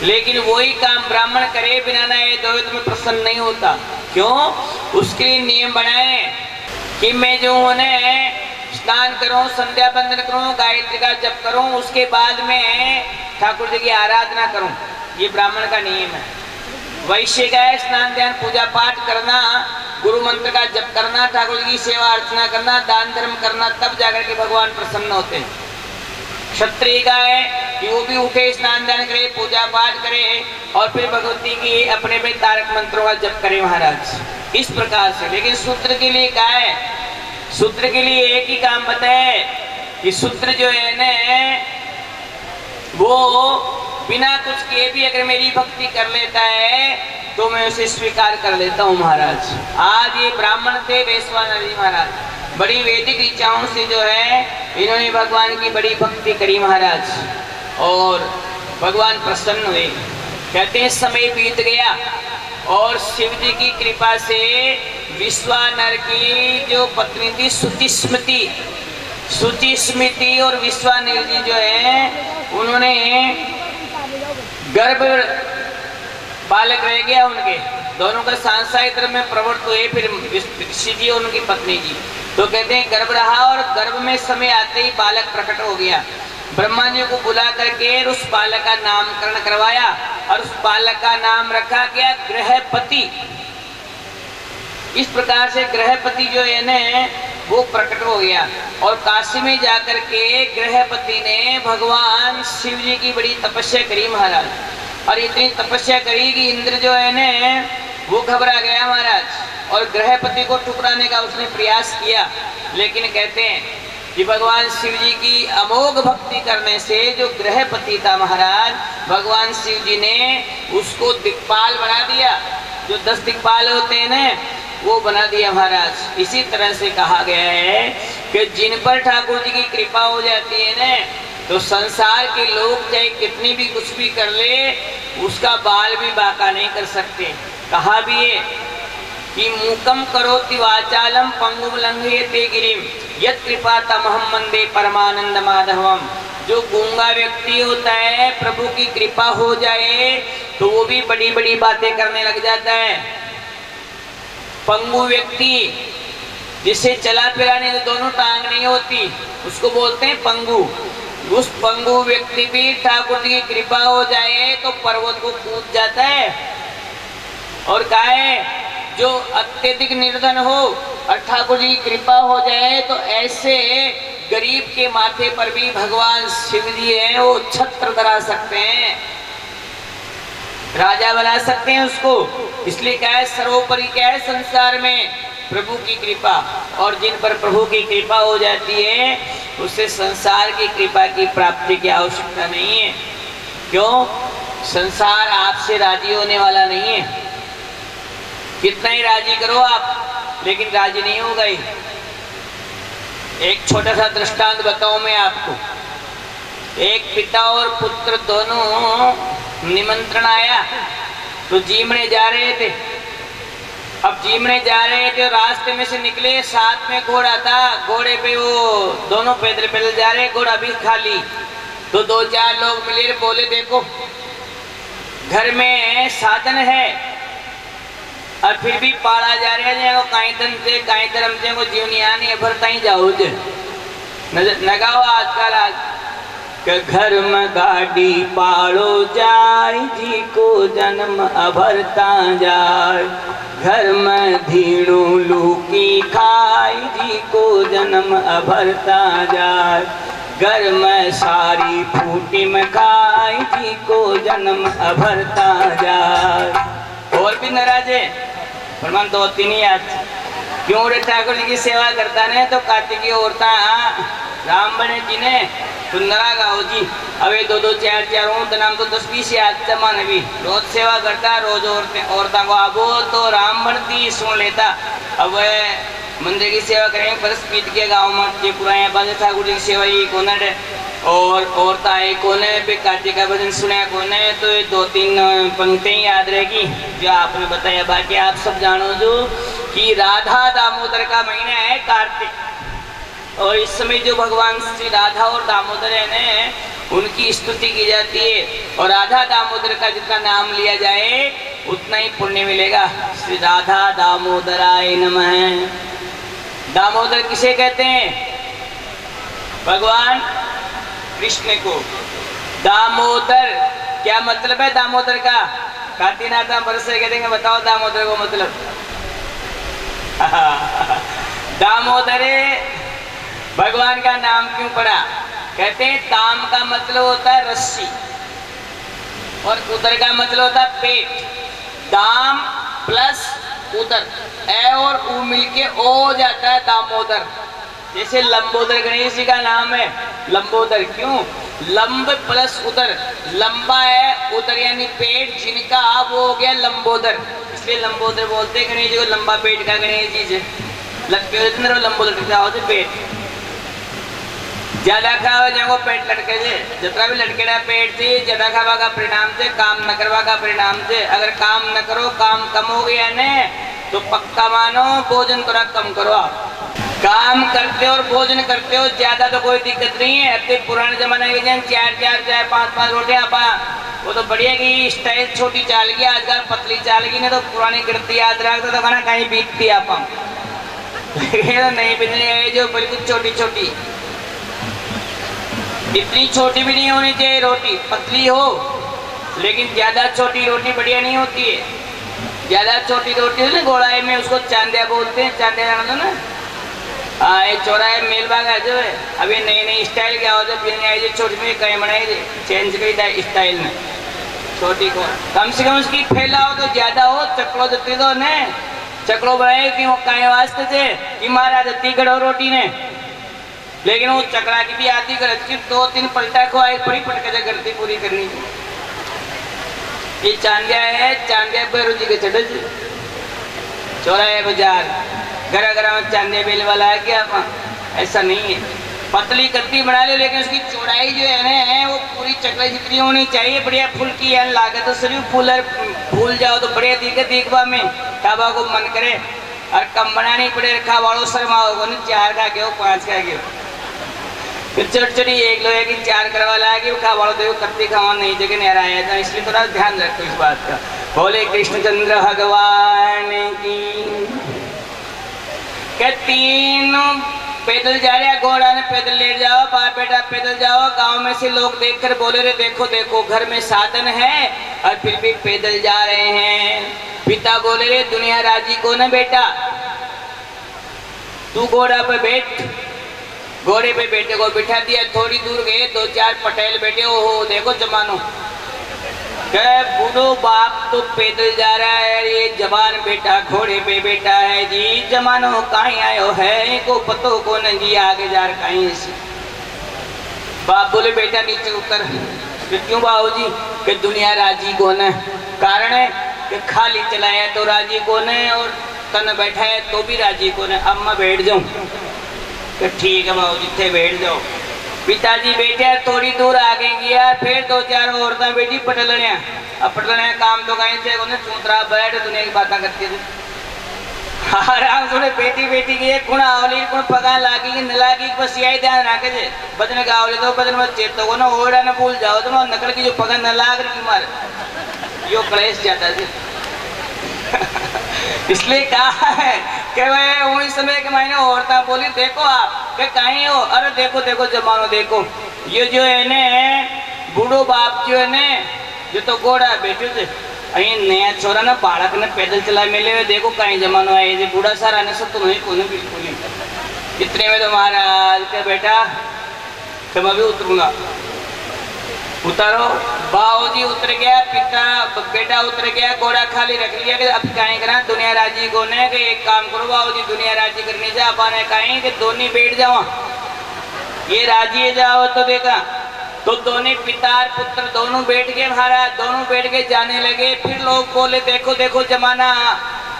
लेकिन वही काम ब्राह्मण करे बिना नहाए धोए तो मैं प्रसन्न नहीं होता। क्यों? उसके लिए नियम बनाए कि मैं जो उन्हें स्नान करूं, संध्या बंदन करूं, गायत्री का जप करूं, उसके बाद में ठाकुर जी की आराधना करूं। ये ब्राह्मण का नियम है। वैश्य का है स्नान ध्यान पूजा पाठ करना, गुरु मंत्र का जप करना, ठाकुर जी की सेवा अर्चना करना, दान धर्म करना, तब जाकर के भगवान प्रसन्न होते हैं। क्षत्रिय का है कि वो भी उठे स्नान ध्यान करे पूजा पाठ करे और फिर भगवती की अपने में तारक मंत्रों का जप करे महाराज, इस प्रकार से। लेकिन शूद्र के लिए क्या है? शूद्र के लिए एक ही काम बताए कि शूद्र जो है न वो बिना कुछ किए भी अगर मेरी भक्ति कर लेता है तो मैं उसे स्वीकार कर लेता हूँ महाराज। आज ये ब्राह्मण थे वैश्वानर जी महाराज, बड़ी वैदिक ऋचाओं से जो है इन्होंने भगवान की बड़ी भक्ति करी महाराज और भगवान प्रसन्न हुए। कहते हैं समय बीत गया और शिव जी की कृपा से विश्वानर की जो पत्नी थी सुचिस्मृति और विश्वानर जी जो है उन्होंने गर्भ बालक रह गया उनके दोनों का सांसारिक धर्म में प्रवृत्त हुए। फिर ऋषि जी और उनकी पत्नी जी तो कहते हैं गर्भ रहा और गर्भ में समय आते ही बालक प्रकट हो गया। ब्रह्मा जी को बुला करके उस बालक का नामकरण करवाया और उस बालक का नाम रखा गया ग्रहपति। इस प्रकार से ग्रहपति जो है न वो प्रकट हो गया और काशी में जाकर के ग्रहपति ने भगवान शिव जी की बड़ी तपस्या करी महाराज। और इतनी तपस्या करी कि इंद्र जो है न वो घबरा गया महाराज और ग्रहपति को ठुकराने का उसने प्रयास किया। लेकिन कहते हैं कि भगवान शिव जी की अमोघ भक्ति करने से जो ग्रहपति था महाराज, भगवान शिव जी ने उसको दिक्पाल बना दिया। जो 10 दिक्पाल होते हैं न वो बना दिया महाराज। इसी तरह से कहा गया है कि जिन पर ठाकुर जी की कृपा हो जाती है न तो संसार के लोग चाहे कितनी भी कुछ भी कर ले उसका बाल भी बाका नहीं कर सकते। कहा भी है कि मूकम करोति वाचालम पंगुम लंघयते गिरिम यत् कृपा तमहम वंदे परमानंद माधवम। जो गूंगा व्यक्ति होता है प्रभु की कृपा हो जाए तो वो भी बड़ी बड़ी बातें करने लग जाता है। पंगु व्यक्ति जिसे चला फिरा नहीं तो दोनों टांग नहीं होती उसको बोलते हैं पंगु। उस पंगु व्यक्ति भी ठाकुर जी की कृपा हो जाए तो पर्वत को कूद जाता है। और कहा है जो अत्यधिक निर्धन हो और ठाकुर जी की कृपा हो जाए तो ऐसे गरीब के माथे पर भी भगवान शिव जी है वो छत्र धरा सकते हैं, राजा बना सकते हैं उसको। इसलिए क्या है सर्वोपरि क्या है संसार में प्रभु की कृपा। और जिन पर प्रभु की कृपा हो जाती है उससे संसार की कृपा की प्राप्ति की आवश्यकता नहीं है। क्यों? संसार आपसे राजी होने वाला नहीं है। कितना ही राजी करो आप, लेकिन राजी नहीं हो गई। एक छोटा सा दृष्टांत बताऊं मैं आपको। एक पिता और पुत्र दोनों निमंत्रण आया तो जीमने जा रहे थे। अब जीमने जा रहे थे और रास्ते में से निकले, साथ में घोड़ा था, घोड़े पे वो दोनों पैदल पैदल जा रहे, घोड़ा भी खाली। तो 2-4 लोग मिले, बोले देखो घर में साधन है और फिर भी पाड़ा जा रहे हैं, कहीं धन से कहीं धर्म से वो जीवनिया नहीं भरता ही जाओ जे नगाओ आजकल आज के घर में गाड़ी पाड़ो जाय जी को जन्म अभरता जाय, घर में धीणु लूकी खाय जी को जन्म अभरता जाय, घर में सारी फूटी में खाय जी को जन्म अभरता जाय। और भी नाराज है प्रमाण 2-3 ही आज क्यों रे ठाकुर जी की सेवा करता ने तो कार्तिकी औरता राम बने जी ने सुंदरा गाओ जी। अब ये 2-2 4-4 नाम तो 10-20 याद जमान भी रोज सेवा करता, रोज औरता को आबो तो राम बनती सुन लेता। अब मंदिर की सेवा करेंगे परस पीत के गाँव में जे पुराने बाजे ठाकुर जी की सेवा ये कौन है और औरता है कौन है पे कार्तिक का भजन सुना कौन है। तो ये 2-3 पंक्तियां याद रहेगी जो आपने बताया। बाकी आप सब जानो जो कि राधा दामोदर का महीना है कार्तिक, और इस समय जो भगवान श्री राधा और दामोदर है उनकी स्तुति की जाती है। और राधा दामोदर का जितना नाम लिया जाए उतना ही पुण्य मिलेगा। श्री राधा दामोदराय नमः। दामोदर किसे कहते हैं? भगवान कृष्ण को। दामोदर क्या मतलब है दामोदर का? काशीनाथ बरसे कहते हैं, बताओ दामोदर को मतलब। दामोदर भगवान का नाम क्यों पड़ा? कहते हैं ताम का मतलब होता है रस्सी और उदर का मतलब होता है पेट। दाम प्लस उदर, ए और ऊ मिलके ओ हो जाता है दामोदर। जैसे लंबोदर गणेश जी का नाम है लंबोदर, क्यों? लंब प्लस उदर, लंबा है उदर यानी पेट जिनका वो हो गया लंबोदर, इसलिए लंबोदर बोलते हैं गणेश जी को। लंबा पेट का गणेश जी से लटके लंबोदर पेट ज्यादा खाओ जाओ पेट लटके जे जितना भी लटकेड़ा पेट थी ज्यादा खावा का परिणाम से, काम न करवा का परिणाम से। अगर काम न करो, काम कम हो गया ने तो पक्का मानो भोजन थोड़ा कम करो। आप काम करते हो और भोजन करते हो ज्यादा तो कोई दिक्कत नहीं है। अब तो पुराने जमाने के जन 4-4 चाहे 5-5 रोटियां पा वो तो बढ़िया की स्टाइल छोटी चाल गई, आजकल पतली चाल गई। नहीं तो पुरानी गिरती याद रखते तो खाना कहीं बीतती आप नहीं बीतने जो बिल्कुल छोटी छोटी, इतनी छोटी भी नहीं होनी चाहिए रोटी, पतली हो लेकिन ज्यादा छोटी रोटी बढ़िया नहीं होती है। ज्यादा छोटी रोटी है ना गोड़ाई में उसको चांदिया बोलते हैं, चांदिया जाना ना। ये चौराहे मेलबाग है जो है अभी नई नई स्टाइल क्या होता है, छोटी में कहीं बनाई चेंज करी स्टाइल में छोटी को। कम से कम उसकी फैलाओ तो ज्यादा हो, चकलो जती तो ने चकलो बनाए कि वो कहीं वास्ते थे कि मारा जती कड़ो रोटी ने, लेकिन वो चकरा की भी आती कर 2-3 पलटा को आई बड़ी पटका करती पूरी करनी। ये चांदिया है, चांदिया बेरोजी के चढ़ चौराहे बाजार घर घर में चांदिया बेल वाला है क्या? ऐसा नहीं है, पतली कत्ती बना लो लेकिन उसकी चौड़ाई जो है ना वो पूरी चकला जितनी होनी चाहिए। बढ़िया फूल की है लागत तो सिर्फ फूल जाओ तो बढ़िया दिखवा में खाबा को मन करे, और कम बनानी पड़े रखा वालों शर्माओ नहीं 4 का क्यों 5 का क्यों चढ़ एक लोहे की 4 करवा लाएगी खा वालों देखो कत्ती खावा नहीं जगह नहीं आया था। इसलिए थोड़ा ध्यान रखो इस बात का। बोले कृष्णचंद्र भगवान की। क्या 3 पैदल जा रहे घोड़ा ने पैदल ले जाओ, बाप बेटा पैदल जाओ। गांव में से लोग देखकर बोले रे देखो देखो घर में साधन है और फिर भी पैदल जा रहे हैं। पिता बोले रे दुनिया राजी को न बेटा, तू घोड़ा पे बैठ। घोड़े पे बेटे को बिठा दिया, थोड़ी दूर गए 2-4 पटेल बैठे। ओहो देखो जमानो, बूढ़ो बाप तो पैदल जा रहा है, ये जवान बेटा घोड़े पे बैठा है जी। जमानो कहीं आयो है को पतो को न जी, आगे जा रहा कहीं ऐसी। बाप बोले बेटा नीचे उतर। क्यों बाबू जी? कि दुनिया राजी को न। कारण है कि खाली चलाया तो राजी कौन है और तन बैठा है तो भी राजी कौन है। अब मैं बैठ जाऊं कि ठीक है बाबू जिथे बैठ जाओ। पिताजी बैठे थोड़ी दूर आगे गया, फिर 2-4 औरतें बैठी पटलने। अब पटलने काम तो कहीं से चूतरा बैठ दुनिया की बातें करती थी। आराम से बेटी बेटी की कुण आवली कुण पगा लागी कि न लागी बस यही ध्यान रखे जे बदन का आवली तो बदन में चेतो को ना ओड़ा ना भूल जाओ तो नकल की जो पगा न लाग रही मार यो क्लेश जाता है। इसलिए कहा है कि वह उस समय के महीने औरतें बोली देखो आप कि कहीं हो, अरे देखो देखो जमानो देखो ये जो है ने बूढ़ो बाप जो है ने जो तो गोड़ा बैठो थे અહીં નયા છોરાના બાળકને પેદલ ચલાવી મેલે देखो कहीं जमानो आए जे बूढ़ा सारा ने सब तो नहीं कोने बिल्कुल नहीं। इतने में तो महाराज के बेटा तो मैं भी उतरूंगा। उतारो बाबूजी उतर गया, पिता बेटा उतर गया, घोड़ा खाली रख लिया कि अब कहीं करा दुनिया राजी को ने कि एक काम करो बाबूजी दुनिया राजी करनी जा पाने कहीं कि दोनों बैठ जाओ ये राजी जाओ तो देखा तो दोनों पिता पुत्र दोनों बैठ गए महाराज, दोनों बैठ के जाने लगे। फिर लोग बोले देखो देखो जमाना,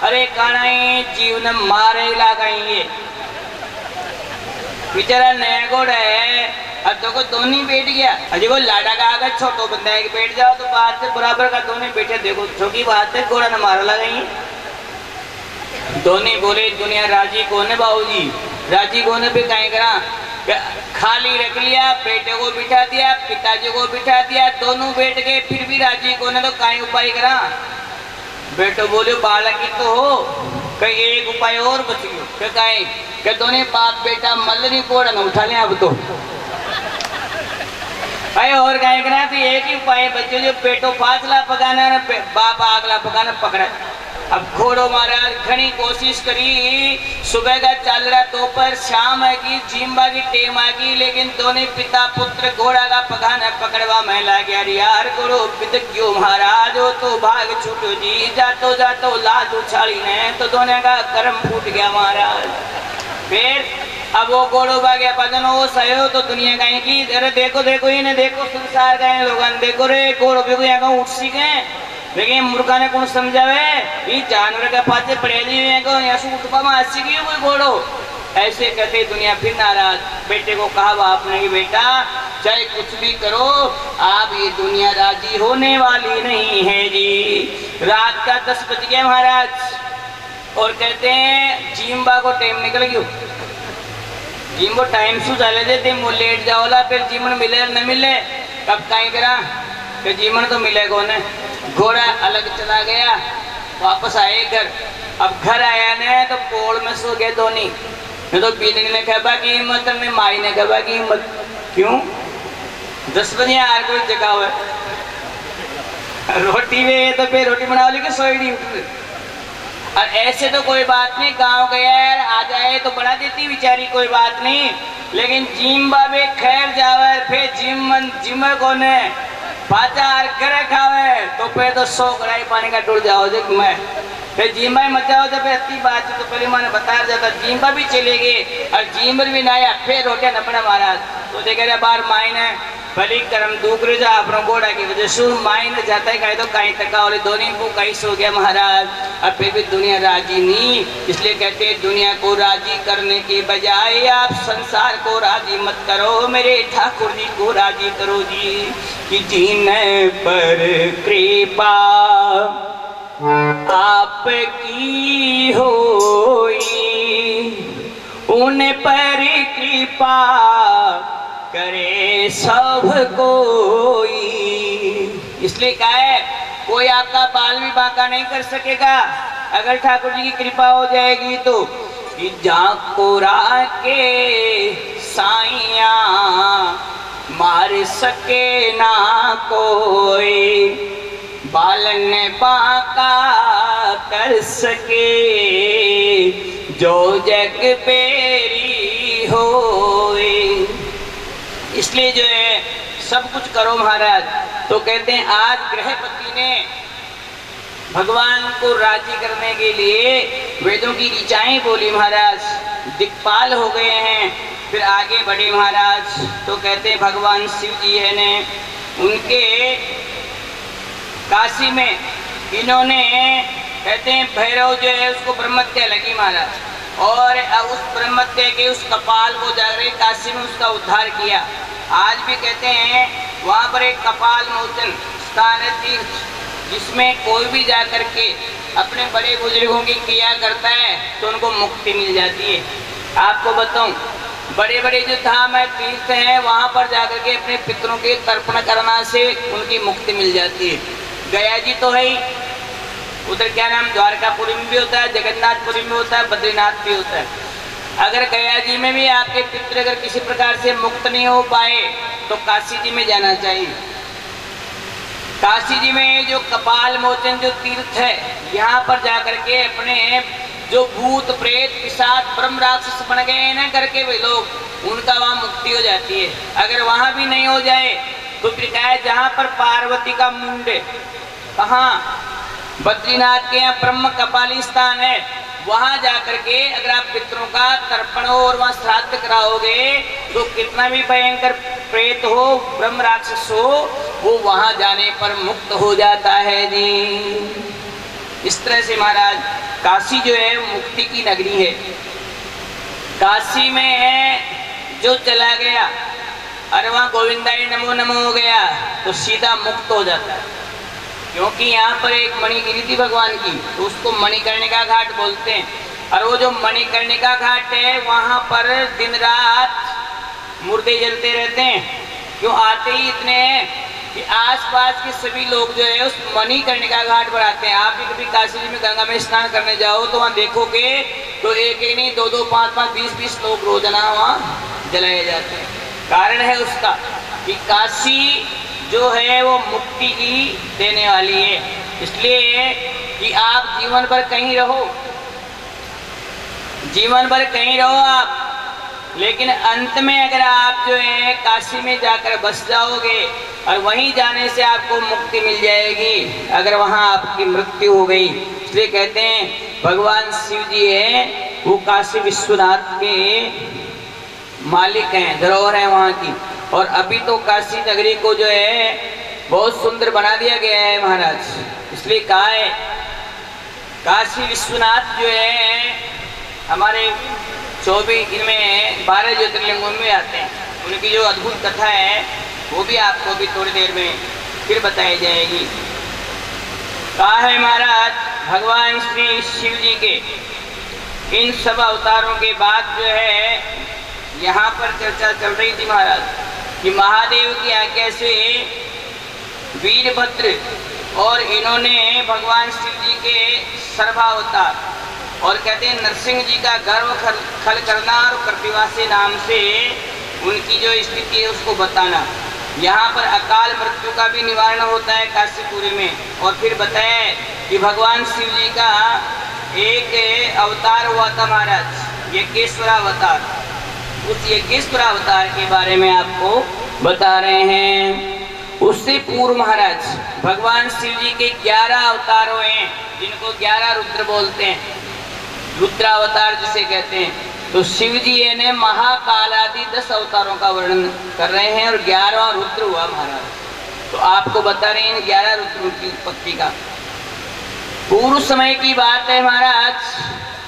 अरे कानाई जीवन मारे लगाएंगे बेचारा नया घोड़ा है। अब देखो दोनों बैठ गया, अजय वो लाडा का आगे छोटो बंदा है कि बैठ जाओ तो बात से बराबर का दोनों बैठे। देखो छोटी बात है घोड़ा न मारा लगाएंगे। दोनों बोले दुनिया राजी कौन है बाबूजी, राजी कौन है? फिर कहीं करा खाली रख लिया, बेटे को बिठा दिया, पिताजी को बिठा दिया, दोनों बैठ गए फिर भी राजी को ने तो कहीं उपाय करा। बेटो बोले बालक ही तो हो कहीं एक उपाय और बच गयो कहीं के दोनों बाप बेटा मल्लरी कोड़ा न उठा ले। अब तो भाई और कहीं करा तो एक ही उपाय बच्चे जो बेटो फासला पकाना बाप आगला पकाना पकड़ा। अब घोड़ो महाराज घनी कोशिश करी, सुबह का चल रहा दोपहर शाम आएगी जिम्बा की टेम आएगी, लेकिन दोनों पिता पुत्र घोड़ा का पकाना पकड़वा में लग गया। यार घोड़ो पित क्यों महाराज हो तो भाग छूटो जी, जातो जातो लाद उछाली ने तो दोनों का कर्म फूट गया महाराज। फिर अब वो घोड़ो भाग्या पदन वो सहो तो दुनिया कहीं की अरे देखो देखो इन्हें देखो संसार गए लोग देखो रे घोड़ो भी यहाँ का उठ सी गए, लेकिन मूर्खा ने कौन समझावे ये जानवर के पास पड़े नहीं को यहाँ से उठपा में हंसी गई कोई घोड़ो ऐसे कहते दुनिया। फिर नाराज बेटे को कहा बाप ने कि बेटा चाहे कुछ भी करो आप ये दुनिया राजी होने वाली नहीं है जी। रात का 10 बज गया महाराज और कहते हैं जिम्बा को टाइम निकल गयो। जिम्बो टाइम शू चले देते वो लेट जाओला फिर जीवन मिले न मिले कब कहीं करा कि जीवन तो मिले कौन है। घोड़ा अलग चला गया, वापस आए घर। अब घर आया ने तो पोल में सो गए दोनों। नहीं तो पीने ने कहबा की हिम्मत ने माई ने कहबा की हिम्मत क्यों 10 बजे यार कोई जगह हुआ रोटी में तो फिर रोटी बना ली कि सोई नहीं उठ। और ऐसे तो कोई बात नहीं गांव गया यार आ जाए तो बना देती बेचारी कोई बात नहीं, लेकिन जिम्बा में खैर जावे फिर जिम्मे कौन है बाजार करे खावे तो फिर तो 100 कड़ाई पानी का डुल जाओ जो मैं फिर जिम्बा ही मत जाओ तो फिर इतनी बात तो पहले मैंने बताया जाता जिम्बा भी चले गए और जिम्बर भी ना आया फिर रोटियां न पड़ा महाराज। तो देख रहे बार मायने भली कर्म दूसरे जा अपना घोड़ा की वजह से मायने जाता है कहीं तो कहीं तक वाले दोनों को कहीं सो गया महाराज। अब फिर भी दुनिया राजी नहीं, इसलिए कहते हैं दुनिया को राजी करने के बजाय आप संसार को राजी मत करो, मेरे ठाकुर जी को राजी करो जी कि जीने पर कृपा आपकी होई उन पर कृपा करे सब कोई। इसलिए कहा है कोई आपका बाल भी बांका नहीं कर सकेगा अगर ठाकुर जी की कृपा हो जाएगी तो। जाको राके साइया मार सके ना कोई, बालन बांका कर सके जो जग बेरी होए। इसलिए जो है सब कुछ करो महाराज। तो कहते हैं आज गृहपति ने भगवान को राजी करने के लिए वेदों की ऋचाएं बोली महाराज, दिक्पाल हो गए हैं। फिर आगे बढ़े महाराज तो कहते हैं भगवान शिव जी है ने उनके काशी में इन्होंने कहते हैं भैरव जो है उसको ब्रह्मत्या लगी महाराज, और उस ब्रह्मत्या के उस कपाल को जाकर काशी में उसका उद्धार किया। आज भी कहते हैं वहाँ पर एक कपाल मोचन स्थान है, तीर्थ, जिसमें कोई भी जाकर के अपने बड़े बुजुर्गों की क्रिया करता है तो उनको मुक्ति मिल जाती है। आपको बताऊं, बड़े बड़े जो धाम है, तीर्थ हैं, वहाँ पर जाकर के अपने पितरों के तर्पण करना से उनकी मुक्ति मिल जाती है। गया जी तो है ही, उधर क्या नाम द्वारकापुरी में भी होता है, जगन्नाथपुरी में होता है, बद्रीनाथ भी होता है। अगर गया जी में भी आपके पितर अगर किसी प्रकार से मुक्त नहीं हो पाए तो काशी जी में जाना चाहिए। काशी जी में जो कपाल मोचन जो तीर्थ है, यहाँ पर जाकर के अपने जो भूत प्रेत पिशाच ब्रह्म राक्षस बन गए हैं ना करके वे लोग, उनका वहाँ मुक्ति हो जाती है। अगर वहाँ भी नहीं हो जाए तो फिर क्या है, जहाँ पर पार्वती का मुंड, कहाँ बद्रीनाथ के यहाँ ब्रह्म कपाली स्थान है, वहाँ जाकर के अगर आप पितरों का तर्पण हो और वहाँ श्राद्ध कराओगे तो कितना भी भयंकर प्रेत हो, ब्रह्म राक्षस हो, वो वहाँ जाने पर मुक्त हो जाता है जी। इस तरह से महाराज काशी जो है मुक्ति की नगरी है। काशी में जो चला गया, अरे वहाँ गोविंदाई नमो नमो हो गया तो सीधा मुक्त हो जाता है। क्योंकि यहाँ पर एक मणिगिरी थी भगवान की, तो उसको मणिकर्णिका घाट बोलते हैं। और वो जो मणिकर्णिका घाट है, वहाँ पर दिन रात मुर्दे जलते रहते हैं। क्यों आते ही इतने हैं कि आसपास के सभी लोग जो है उस मणिकर्णिका घाट पर आते हैं। आप भी कभी काशी जी में गंगा में स्नान करने जाओ तो वहाँ देखोगे तो एक एक नहीं, दो दो, पाँच पाँच, 20-20 लोग रोजाना वहाँ जलाए जाते हैं। कारण है उसका कि काशी जो है वो मुक्ति की देने वाली है। इसलिए कि आप जीवन भर कहीं रहो, जीवन भर कहीं रहो आप, लेकिन अंत में अगर आप जो है काशी में जाकर बस जाओगे और वहीं जाने से आपको मुक्ति मिल जाएगी, अगर वहाँ आपकी मृत्यु हो गई। इसलिए कहते हैं भगवान शिव जी है वो काशी विश्वनाथ के मालिक हैं, धरोहर है वहाँ की। और अभी तो काशी नगरी को जो है बहुत सुंदर बना दिया गया है महाराज। इसलिए कहा है काशी विश्वनाथ जो है हमारे 24 इनमें 12 ज्योतिर्लिंगों में आते हैं। उनकी जो अद्भुत कथा है वो भी आपको भी थोड़ी देर में फिर बताई जाएगी। कहा है महाराज भगवान श्री शिव जी के इन सब अवतारों के बाद जो है यहाँ पर चर्चा चल रही थी महाराज कि महादेव की आज्ञा से वीरभद्र और इन्होंने भगवान शिव जी के सर्वावतार और कहते हैं नरसिंह जी का गर्व खल करना और कपिवासी नाम से उनकी जो स्थिति है उसको बताना। यहाँ पर अकाल मृत्यु का भी निवारण होता है काशीपुरी में। और फिर बताया कि भगवान शिव जी का एक अवतार हुआ था महाराज, यज्ञेश्वर अवतार। उस यज्ञेश्वर अवतार के बारे में आपको बता रहे हैं। उससे पूर्व महाराज भगवान शिव जी के 11 अवतार हुए हैं, जिनको 11 रुद्र बोलते हैं, रुद्रावतार जिसे कहते हैं। तो शिव जी ने महाकाल आदि 10 अवतारों का वर्णन कर रहे हैं और 11वां रुद्र हुआ महाराज। तो आपको बता रहे हैं इन 11 रुद्रों की उत्पत्ति का। पूर्व समय की बात है महाराज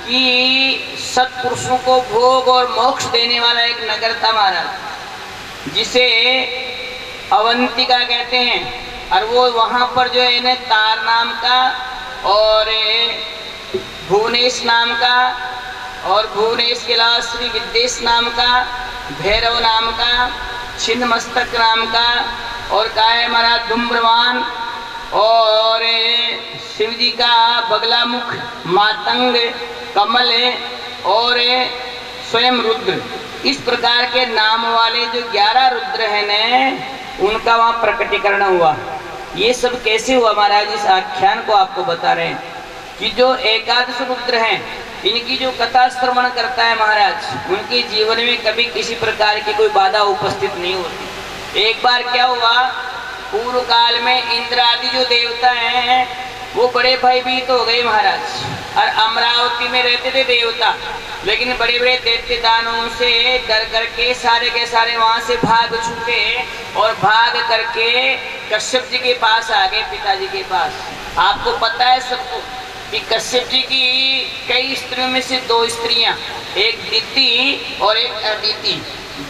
कि सत्पुरुषों को भोग और मोक्ष देने वाला एक नगर था महाराज, जिसे अवंतिका कहते हैं। और वो वहाँ पर जो है इन्हें तार नाम का और भुवनेश नाम का और भुवनेश के अलावा श्री विद्वेश नाम का, भैरव नाम का, छिन्न मस्तक नाम का और का है महाराज धूम्रवान और शिव जी का बगला मुख, मातंग, कमल और स्वयं रुद्र। इस प्रकार के नाम वाले जो 11 रुद्र हैं न, उनका वहाँ प्रकटीकरण हुआ। ये सब कैसे हुआ महाराज, इस आख्यान को आपको बता रहे हैं कि जो 11 रुद्र हैं, इनकी जो कथा श्रवण करता है महाराज, उनके जीवन में कभी किसी प्रकार की कोई बाधा उपस्थित नहीं होती। एक बार क्या हुआ, पूर्व काल में इंद्र आदि जो देवता हैं वो बड़े भयभीत हो गए महाराज। और अमरावती में रहते थे देवता, लेकिन बड़े बड़े दैत्य दानों से डर करके सारे के सारे वहाँ से भाग छूटे और भाग करके कश्यप जी के पास आ गए, पिताजी के पास। आपको पता है सबको कि कश्यप जी की कई स्त्रियों में से 2 स्त्रियां, एक दिति और एक अदिति।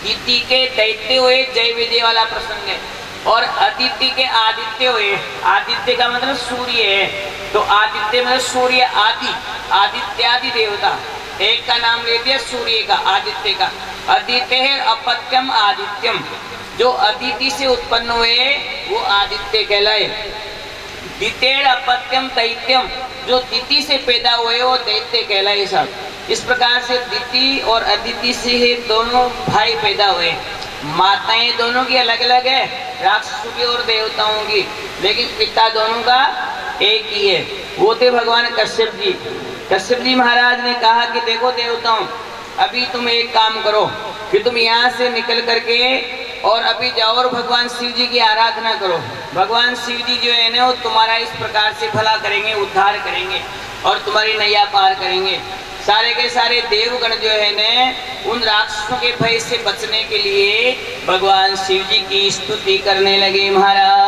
दिति के दैत्य हुए, जय विजय वाला प्रसंग है, और अदिति के आदित्य हुए। आदित्य का मतलब सूर्य है, तो आदित्य मतलब सूर्य आदि, आदित्यादि देवता। एक का नाम ले दिया सूर्य का, आदित्य का। अदित्य है अपत्यम आदित्यम, जो अदिति से उत्पन्न हुए वो आदित्य कहलाए। दितेर अपत्यम दैत्यम, जो दिति से पैदा हुए वो दैत्य कहलाए साहब। इस प्रकार से दिति और अदिति से दोनों भाई पैदा हुए। माताएं दोनों की अलग अलग है, राक्षसों की और देवताओं की, लेकिन पिता दोनों का एक ही है। वो थे भगवान कश्यप जी। कश्यप जी महाराज ने कहा कि देखो देवताओं, अभी तुम एक काम करो कि तुम यहाँ से निकल करके और अभी जाओ और भगवान शिव जी की आराधना करो। भगवान शिव जी जो है ना वो तुम्हारा इस प्रकार से भला करेंगे, उद्धार करेंगे और तुम्हारी नैया पार करेंगे। सारे के सारे देवगण जो है न उन राक्षसों के भय से बचने के लिए भगवान शिव जी की स्तुति करने लगे महाराज।